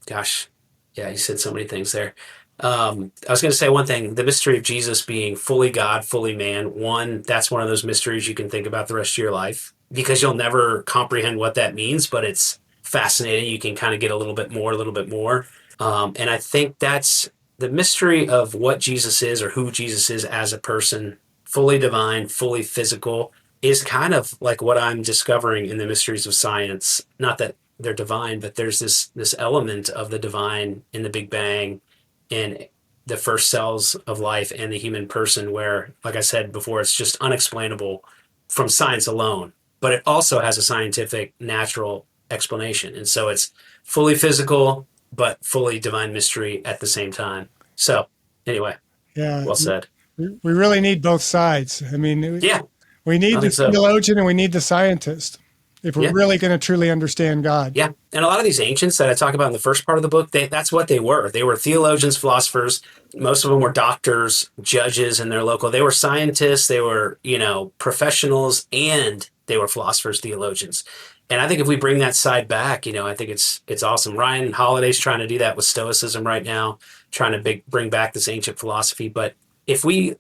gosh, yeah, you said so many things there. I was going to say one thing, the mystery of Jesus being fully God, fully man. That's one of those mysteries you can think about the rest of your life because you'll never comprehend what that means, but it's fascinating. You can kind of get a little bit more. And I think that's the mystery of what Jesus is or who Jesus is as a person, fully divine, fully physical, is kind of like what I'm discovering in the mysteries of science. Not that they're divine, but there's this element of the divine in the Big Bang in the first cells of life and the human person where, like I said before, it's just unexplainable from science alone. but it also has a scientific, natural explanation. And so it's fully physical, but fully divine mystery at the same time. So anyway, Yeah, well said. we really need both sides. I mean, Yeah, we need I the think so. theologian and we need the scientist if we're Yeah. really going to truly understand God. Yeah. And a lot of these ancients that I talk about in the first part of the book, that's what they were. They were theologians, philosophers. Most of them were doctors, judges in their local. They were scientists. They were, professionals, and they were philosophers, theologians. And I think if we bring that side back, I think it's awesome. Ryan Holiday's trying to do that with Stoicism right now, trying to bring back this ancient philosophy. But if we,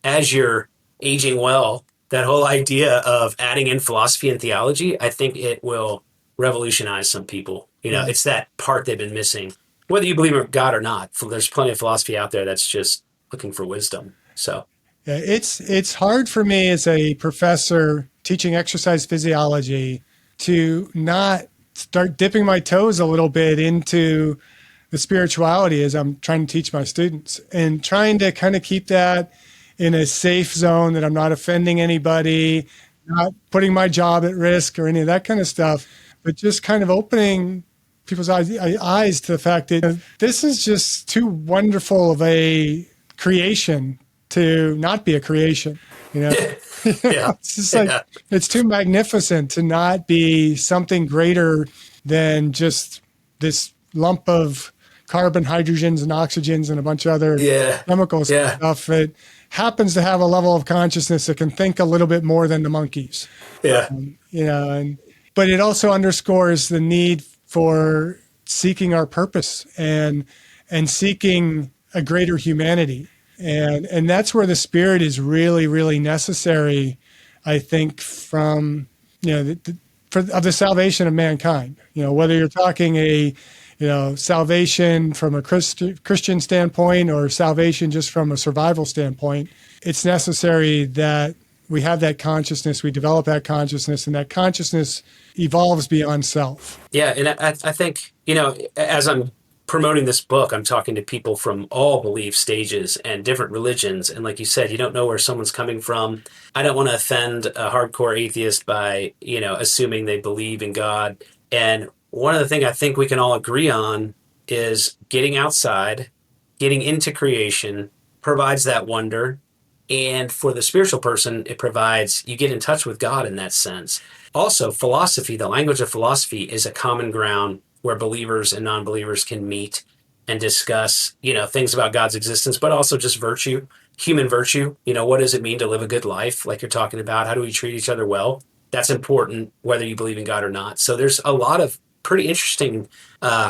as you're aging well, that whole idea of adding in philosophy and theology, I think it will revolutionize some people. Yeah. It's that part they've been missing. Whether you believe in God or not, there's plenty of philosophy out there that's just looking for wisdom. So Yeah, it's hard for me as a professor teaching exercise physiology to not start dipping my toes a little bit into the spirituality as I'm trying to teach my students, and trying to kind of keep that in a safe zone, that I'm not offending anybody, not putting my job at risk or any of that kind of stuff, but just kind of opening people's eyes to the fact that this is just too wonderful of a creation to not be a creation. yeah, It's just like, it's too magnificent to not be something greater than just this lump of carbon, hydrogens, and oxygens and a bunch of other chemicals and stuff. It happens to have a level of consciousness that can think a little bit more than the monkeys. Yeah. But it also underscores the need for seeking our purpose and seeking a greater humanity. And that's where the Spirit is really, really necessary, I think, from, of the salvation of mankind. Whether you're talking salvation from a Christian standpoint or salvation just from a survival standpoint, it's necessary that we have that consciousness, we develop that consciousness, and that consciousness evolves beyond self. Yeah, and I think, as I'm promoting this book, I'm talking to people from all belief stages and different religions. And like you said, you don't know where someone's coming from. I don't want to offend a hardcore atheist by, assuming they believe in God. And one of the things I think we can all agree on is getting outside, getting into creation provides that wonder. And for the spiritual person, it provides, you get in touch with God in that sense. Also, philosophy, the language of philosophy, is a common ground where believers and non-believers can meet and discuss, things about God's existence, but also just virtue, human virtue. What does it mean to live a good life? Like you're talking about, how do we treat each other well? That's important, whether you believe in God or not. So there's a lot of pretty interesting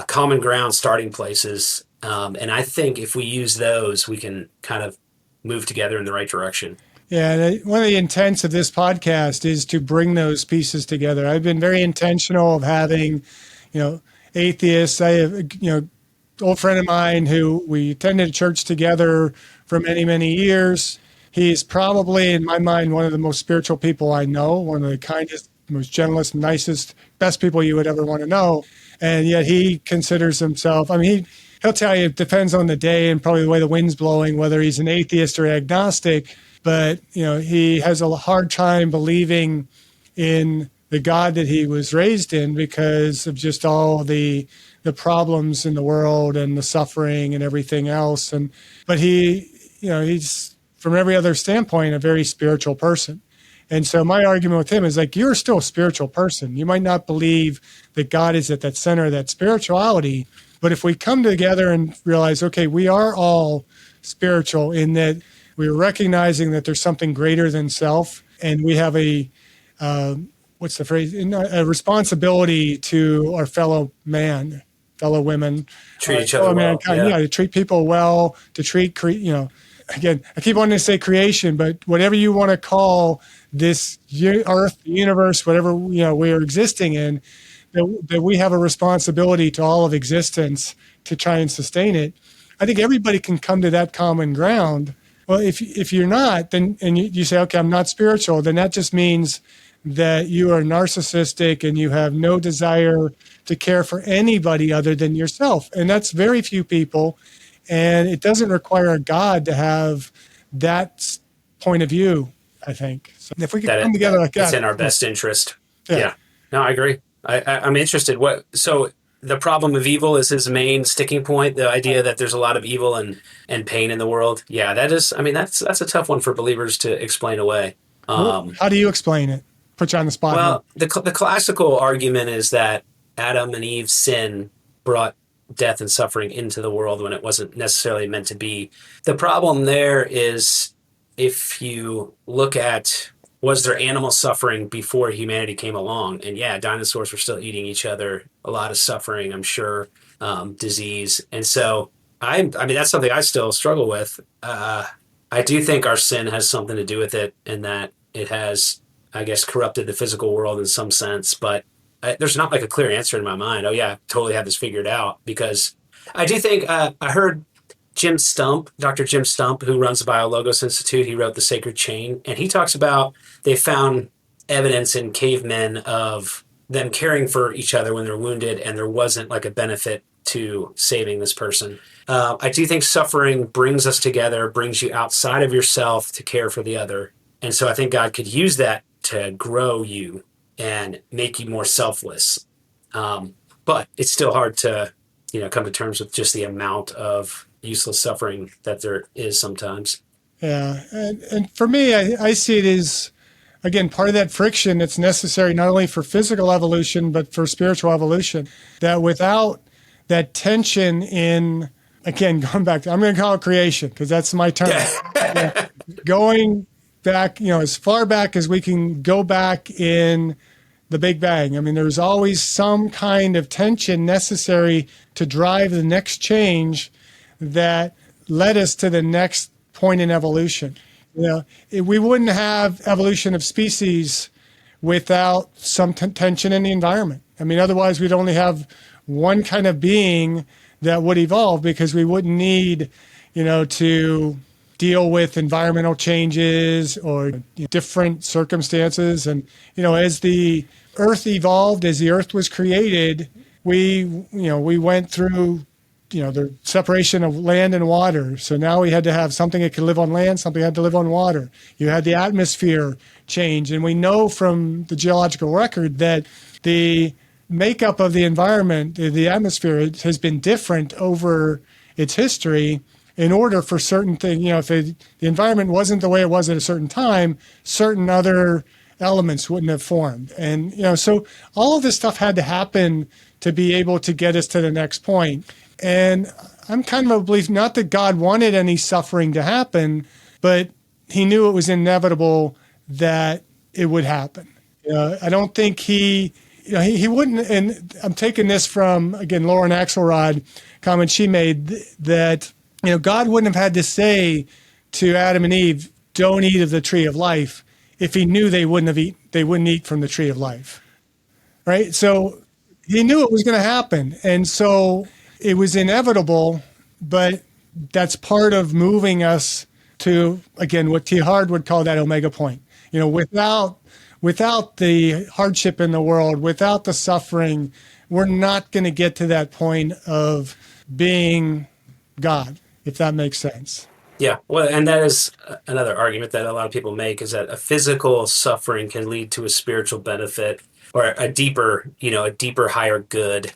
common ground starting places. And I think if we use those, we can kind of move together in the right direction. Yeah, and one of the intents of this podcast is to bring those pieces together. I've been very intentional of having, atheists. I have, old friend of mine who we attended a church together for many, many years. He's probably, in my mind, one of the most spiritual people I know, one of the kindest, most gentlest, nicest, best people you would ever want to know. And yet he considers himself, he'll tell you it depends on the day and probably the way the wind's blowing, whether he's an atheist or agnostic. But, he has a hard time believing in the God that he was raised in because of just all the problems in the world and the suffering and everything else. But he's, from every other standpoint, a very spiritual person. And so my argument with him is like, you're still a spiritual person. You might not believe that God is at that center of that spirituality, but if we come together and realize, okay, we are all spiritual in that we're recognizing that there's something greater than self, and we have a responsibility to our fellow man, fellow women, treat each other well. Mankind. Yeah, to treat people well, to treat, again, I keep wanting to say creation, but whatever you want to call this earth, the universe, whatever, we are existing in, that we have a responsibility to all of existence to try and sustain it. I think everybody can come to that common ground. Well, if you're not, then, and you say, okay, I'm not spiritual, then that just means that you are narcissistic and you have no desire to care for anybody other than yourself. And that's very few people. And it doesn't require a God to have that point of view. I think. So if we could that come together like it's that. in our best interest. Yeah. Yeah. No, I agree. I'm interested. So the problem of evil is his main sticking point, the idea that there's a lot of evil and pain in the world. Yeah, that is, I mean, that's a tough one for believers to explain away. How do you explain it? Put you on the spot here. Well, the classical argument is that Adam and Eve's sin brought death and suffering into the world when it wasn't necessarily meant to be. The problem there is if you look at, was there animal suffering before humanity came along? And yeah, dinosaurs were still eating each other, a lot of suffering, I'm sure, disease. And so I mean, that's something I still struggle with. I do think our sin has something to do with it, and that it has, I guess, corrupted the physical world in some sense. But there's not like a clear answer in my mind. Oh yeah, totally have this figured out, because I do think I heard Dr. Jim Stump, who runs the BioLogos Institute, he wrote The Sacred Chain, and he talks about they found evidence in cavemen of them caring for each other when they're wounded, and there wasn't like a benefit to saving this person. I do think suffering brings us together, brings you outside of yourself to care for the other. And so I think God could use that to grow you and make you more selfless. But it's still hard to, come to terms with just the amount of useless suffering that there is sometimes. Yeah. And for me, I see it as, again, part of that friction that's necessary not only for physical evolution, but for spiritual evolution. That without that tension in, again, going back to, I'm going to call it creation, because that's my term. Going back, as far back as we can go back in the Big Bang. I mean, there's always some kind of tension necessary to drive the next change that led us to the next point in evolution. We wouldn't have evolution of species without some tension in the environment. I mean, otherwise we'd only have one kind of being that would evolve, because we wouldn't need, to deal with environmental changes or different circumstances. And, as the Earth evolved, as the Earth was created, we went through, the separation of land and water. So now we had to have something that could live on land, something that had to live on water. You had the atmosphere change. And we know from the geological record that the makeup of the environment, the atmosphere, has been different over its history in order for certain things. If the environment wasn't the way it was at a certain time, certain other elements wouldn't have formed. And, so all of this stuff had to happen to be able to get us to the next point. And I'm kind of a belief, not that God wanted any suffering to happen, but he knew it was inevitable that it would happen. I don't think he wouldn't, and I'm taking this from, again, Lauren Axelrod comment she made, that, God wouldn't have had to say to Adam and Eve, don't eat of the tree of life, if he knew they wouldn't eat from the tree of life, right? So he knew it was going to happen. And so it was inevitable, but that's part of moving us to, again, what T. Hard would call that omega point. Without the hardship in the world, without the suffering, we're not going to get to that point of being God, if that makes sense. Yeah, well, and that is another argument that a lot of people make, is that a physical suffering can lead to a spiritual benefit or a deeper, higher good.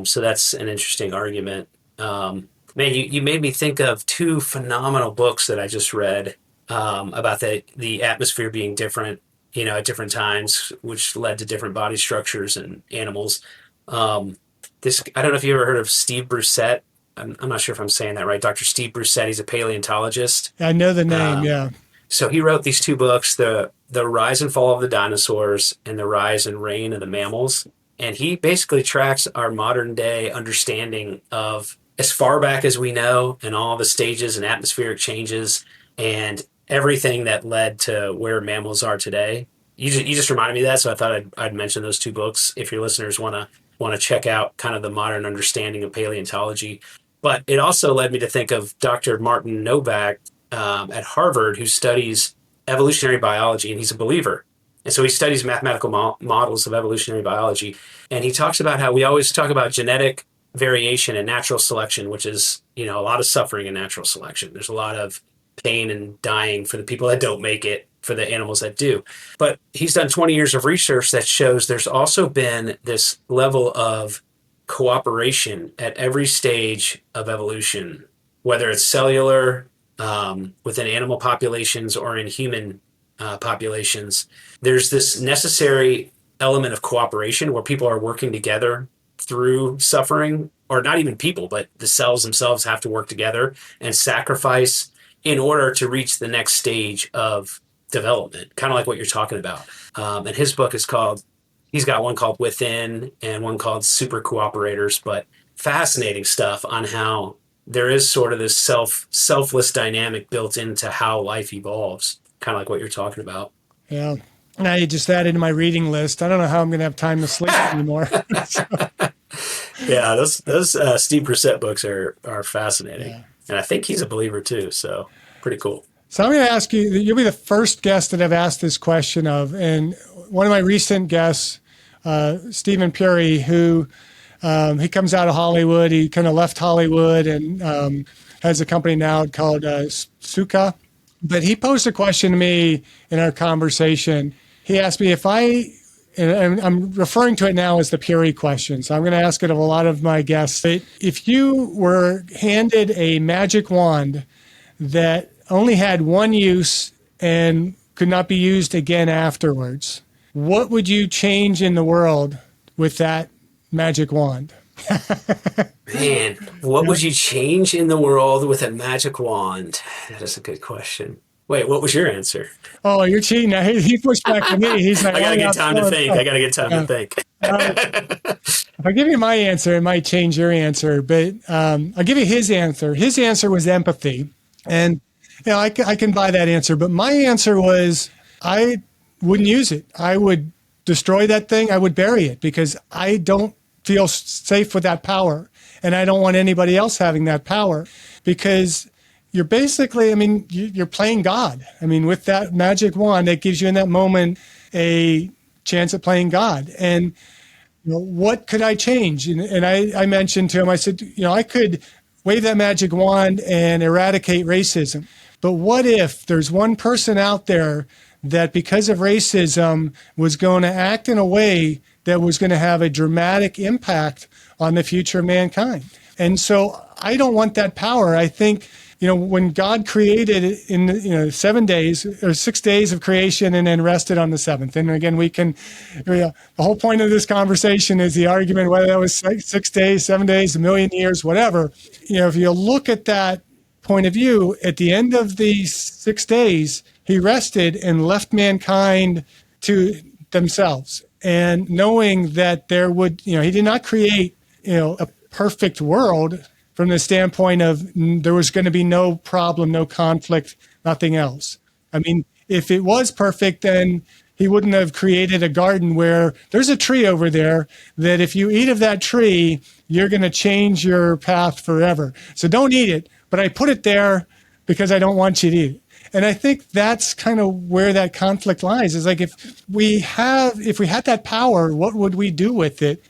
So that's an interesting argument. Man, you made me think of two phenomenal books that I just read about the atmosphere being different, at different times, which led to different body structures in animals. I don't know if you ever heard of Steve Brusette. I'm not sure if I'm saying that right. Dr. Steve Brusette, he's a paleontologist. I know the name, yeah. So he wrote these two books, the Rise and Fall of the Dinosaurs and the Rise and Reign of the Mammals. And he basically tracks our modern day understanding of, as far back as we know, and all the stages and atmospheric changes and everything that led to where mammals are today. You just reminded me of that, so I thought I'd mention those two books if your listeners want to check out kind of the modern understanding of paleontology. But it also led me to think of Dr. Martin Novak at Harvard, who studies evolutionary biology, and he's a believer. And so he studies mathematical models of evolutionary biology. And he talks about how we always talk about genetic variation and natural selection, which is, a lot of suffering in natural selection. There's a lot of pain and dying for the people that don't make it. for the animals that do. But he's done 20 years of research that shows there's also been this level of cooperation at every stage of evolution, whether it's cellular, within animal populations or in human populations. There's this necessary element of cooperation where people are working together through suffering, or not even people, but the cells themselves have to work together and sacrifice in order to reach the next stage of development, kind of like what you're talking about. And his book is called, he's got one called Within and one called Super Cooperators, but fascinating stuff on how there is sort of this selfless dynamic built into how life evolves, kind of like what you're talking about. Yeah. Now you just added to my reading list. I don't know how I'm going to have time to sleep anymore. So. Yeah, those Steve Brissett books are fascinating. Yeah. And I think he's a believer too, so pretty cool. So I'm going to ask you, you'll be the first guest that I've asked this question of. And one of my recent guests, Stephen Puri, who he comes out of Hollywood. He kind of left Hollywood and has a company now called Suka. But he posed a question to me in our conversation. He asked me if and I'm referring to it now as the Puri question, so I'm going to ask it of a lot of my guests. If you were handed a magic wand that only had one use and could not be used again afterwards, what would you change in the world with that magic wand? Man, what would you change in the world with a magic wand? That is a good question. Wait, what was your answer? Oh, you're cheating. He pushed back to me. He's like, I gotta get time to think. If I give you my answer, it might change your answer, but I'll give you his answer. His answer was empathy. And I can buy that answer, but my answer was I wouldn't use it. I would destroy that thing. I would bury it because I don't feel safe with that power. And I don't want anybody else having that power because you're basically, you're playing God. With that magic wand, that gives you in that moment a chance at playing God. And what could I change? And I mentioned to him, I said, I could wave that magic wand and eradicate racism. But what if there's one person out there that because of racism was going to act in a way that was going to have a dramatic impact on the future of mankind? And so I don't want that power. I think, when God created in 7 days or 6 days of creation and then rested on the seventh. And again, the whole point of this conversation is the argument whether that was 6 days, 7 days, a million years, whatever. If you look at that point of view, at the end of the 6 days, he rested and left mankind to themselves. And knowing that he did not create, a perfect world from the standpoint of there was going to be no problem, no conflict, nothing else. If it was perfect, then he wouldn't have created a garden where there's a tree over there that if you eat of that tree, you're going to change your path forever. So don't eat it, but I put it there because I don't want you to eat it. And I think that's kind of where that conflict lies, is like if we had that power, what would we do with it?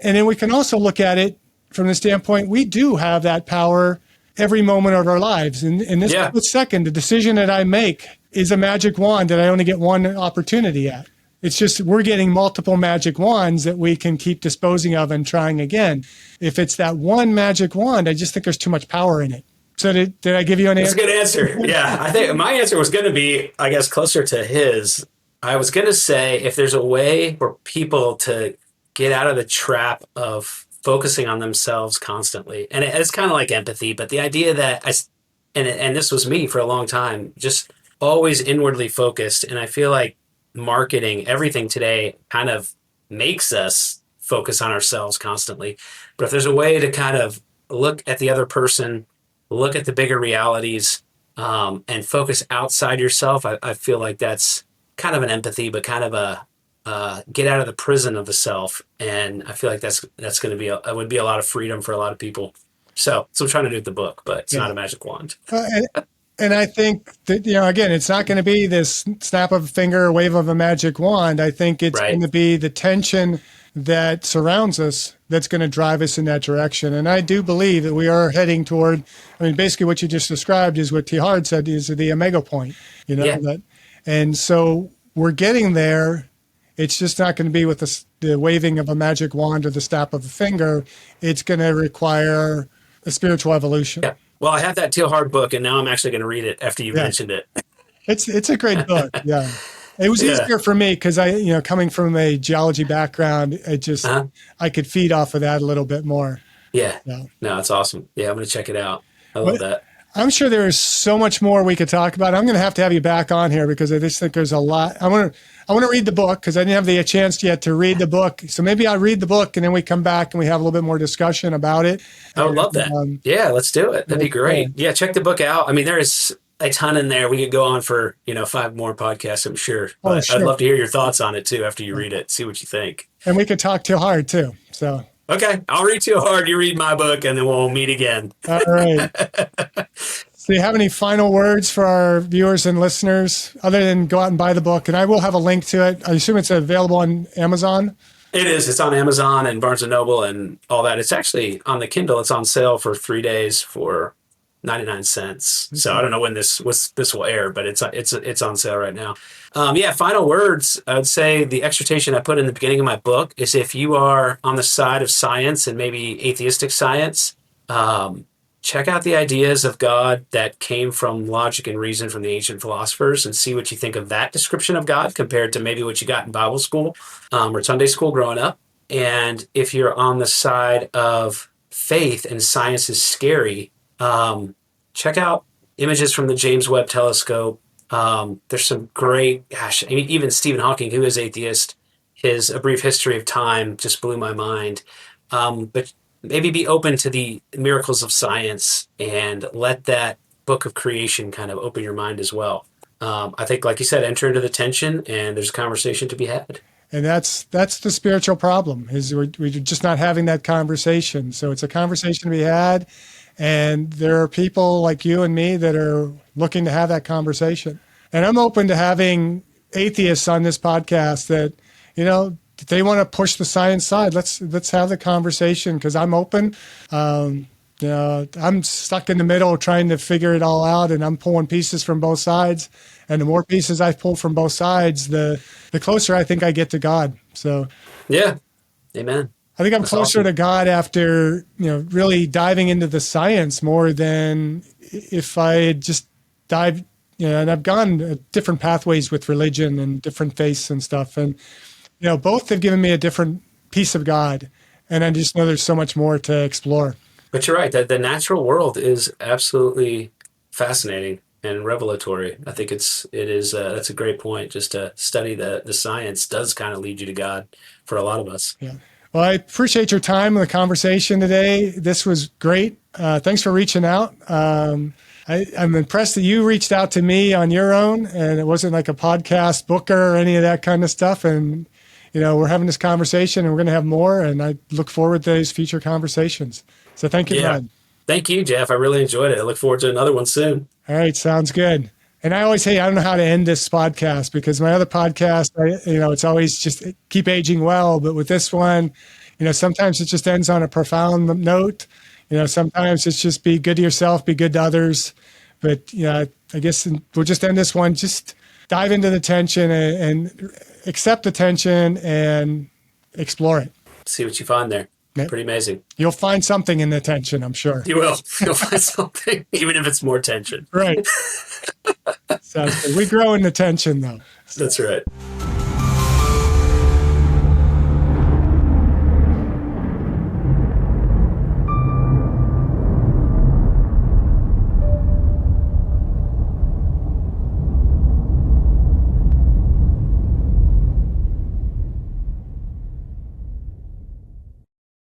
And then we can also look at it from the standpoint, we do have that power every moment of our lives. And in this split second, the decision that I make is a magic wand that I only get one opportunity at. It's just we're getting multiple magic wands that we can keep disposing of and trying again. If it's that one magic wand, I just think there's too much power in it. So did I give you an answer? That's a good answer. Yeah, I think my answer was going to be, I guess, closer to his. I was going to say if there's a way for people to get out of the trap of focusing on themselves constantly. And it's kind of like empathy, but the idea that and this was me for a long time, just always inwardly focused. And I feel like marketing, everything today kind of makes us focus on ourselves constantly. But if there's a way to kind of look at the other person, look at the bigger realities, and focus outside yourself, I feel like that's kind of an empathy, but kind of a get out of the prison of the self. And I feel like that's going to be it would be a lot of freedom for a lot of people. So I'm trying to do with the book, but it's not a magic wand. And I think that, again, it's not going to be this snap of a finger, wave of a magic wand. I think it's going to be the tension that surrounds us that's going to drive us in that direction. And I do believe that we are heading toward, basically what you just described is what T. Hard said is the omega point, that. And so we're getting there. It's just not going to be with the waving of a magic wand or the snap of a finger. It's going to require a spiritual evolution. Yeah. Well, I have that Teal Hard book, and now I'm actually going to read it after you mentioned it. It's a great book. Yeah. It was easier for me because coming from a geology background, I could feed off of that a little bit more. Yeah. No, it's awesome. Yeah, I'm going to check it out. I love that. I'm sure there is so much more we could talk about. I'm going to have you back on here because I just think there's a lot. I want to read the book because I didn't have the chance yet to read the book. So maybe I'll read the book and then we come back and we have a little bit more discussion about it. I would love that. Yeah, let's do it. That'd be great. Yeah, check the book out. I mean, there is a ton in there. We could go on for 5 more podcasts, I'm sure. But sure. I'd love to hear your thoughts on it too after you read it. See what you think. And we could talk Teal Hard too. So okay, I'll read Teal Hard. You read my book, and then we'll meet again. All right. Do you have any final words for our viewers and listeners other than go out and buy the book? And I will have a link to it. I assume it's available on Amazon. It is. It's on Amazon and Barnes & Noble and all that. It's actually on the Kindle. It's on sale for 3 days for 99 cents. So I don't know when this will air, but it's on sale right now. Final words. I would say the exhortation I put in the beginning of my book is if you are on the side of science and maybe atheistic science, check out the ideas of God that came from logic and reason from the ancient philosophers and see what you think of that description of God compared to maybe what you got in Bible school or Sunday school growing up. And if you're on the side of faith and science is scary, check out images from the James Webb Telescope. There's some great, even Stephen Hawking, who is atheist, his A Brief History of Time just blew my mind. But maybe be open to the miracles of science and let that book of creation kind of open your mind as well. I think, like you said, enter into the tension and there's a conversation to be had. And that's the spiritual problem is we're just not having that conversation. So it's a conversation to be had. And there are people like you and me that are looking to have that conversation. And I'm open to having atheists on this podcast that, if they want to push the science side, let's have the conversation because I'm open. I'm stuck in the middle trying to figure it all out, and I'm pulling pieces from both sides. And the more pieces I pull from both sides, the closer I think I get to God. So, yeah, amen. I think I'm closer to God after really diving into the science more than if I had just dived. And I've gone different pathways with religion and different faiths and stuff, and both have given me a different piece of God, and I just know there's so much more to explore. But you're right, that the natural world is absolutely fascinating and revelatory. I think that's a great point. Just to study the science does kind of lead you to God for a lot of us. Yeah. Well, I appreciate your time and the conversation today. This was great. Thanks for reaching out. I'm impressed that you reached out to me on your own, and it wasn't like a podcast booker or any of that kind of stuff. And we're having this conversation, and we're going to have more, and I look forward to those future conversations. So thank you, Brian. Thank you, Jeff. I really enjoyed it. I look forward to another one soon. All right. Sounds good. And I always say, I don't know how to end this podcast because my other podcast, it's always just keep aging well. But with this one, sometimes it just ends on a profound note. Sometimes it's just be good to yourself, be good to others. But, I guess we'll just end this one. Just dive into the tension and accept the tension and explore it. See what you find there. Pretty amazing. You'll find something in the tension, I'm sure. You will. You'll find something, even if it's more tension. Right. Sounds good. We grow in the tension, though. That's right.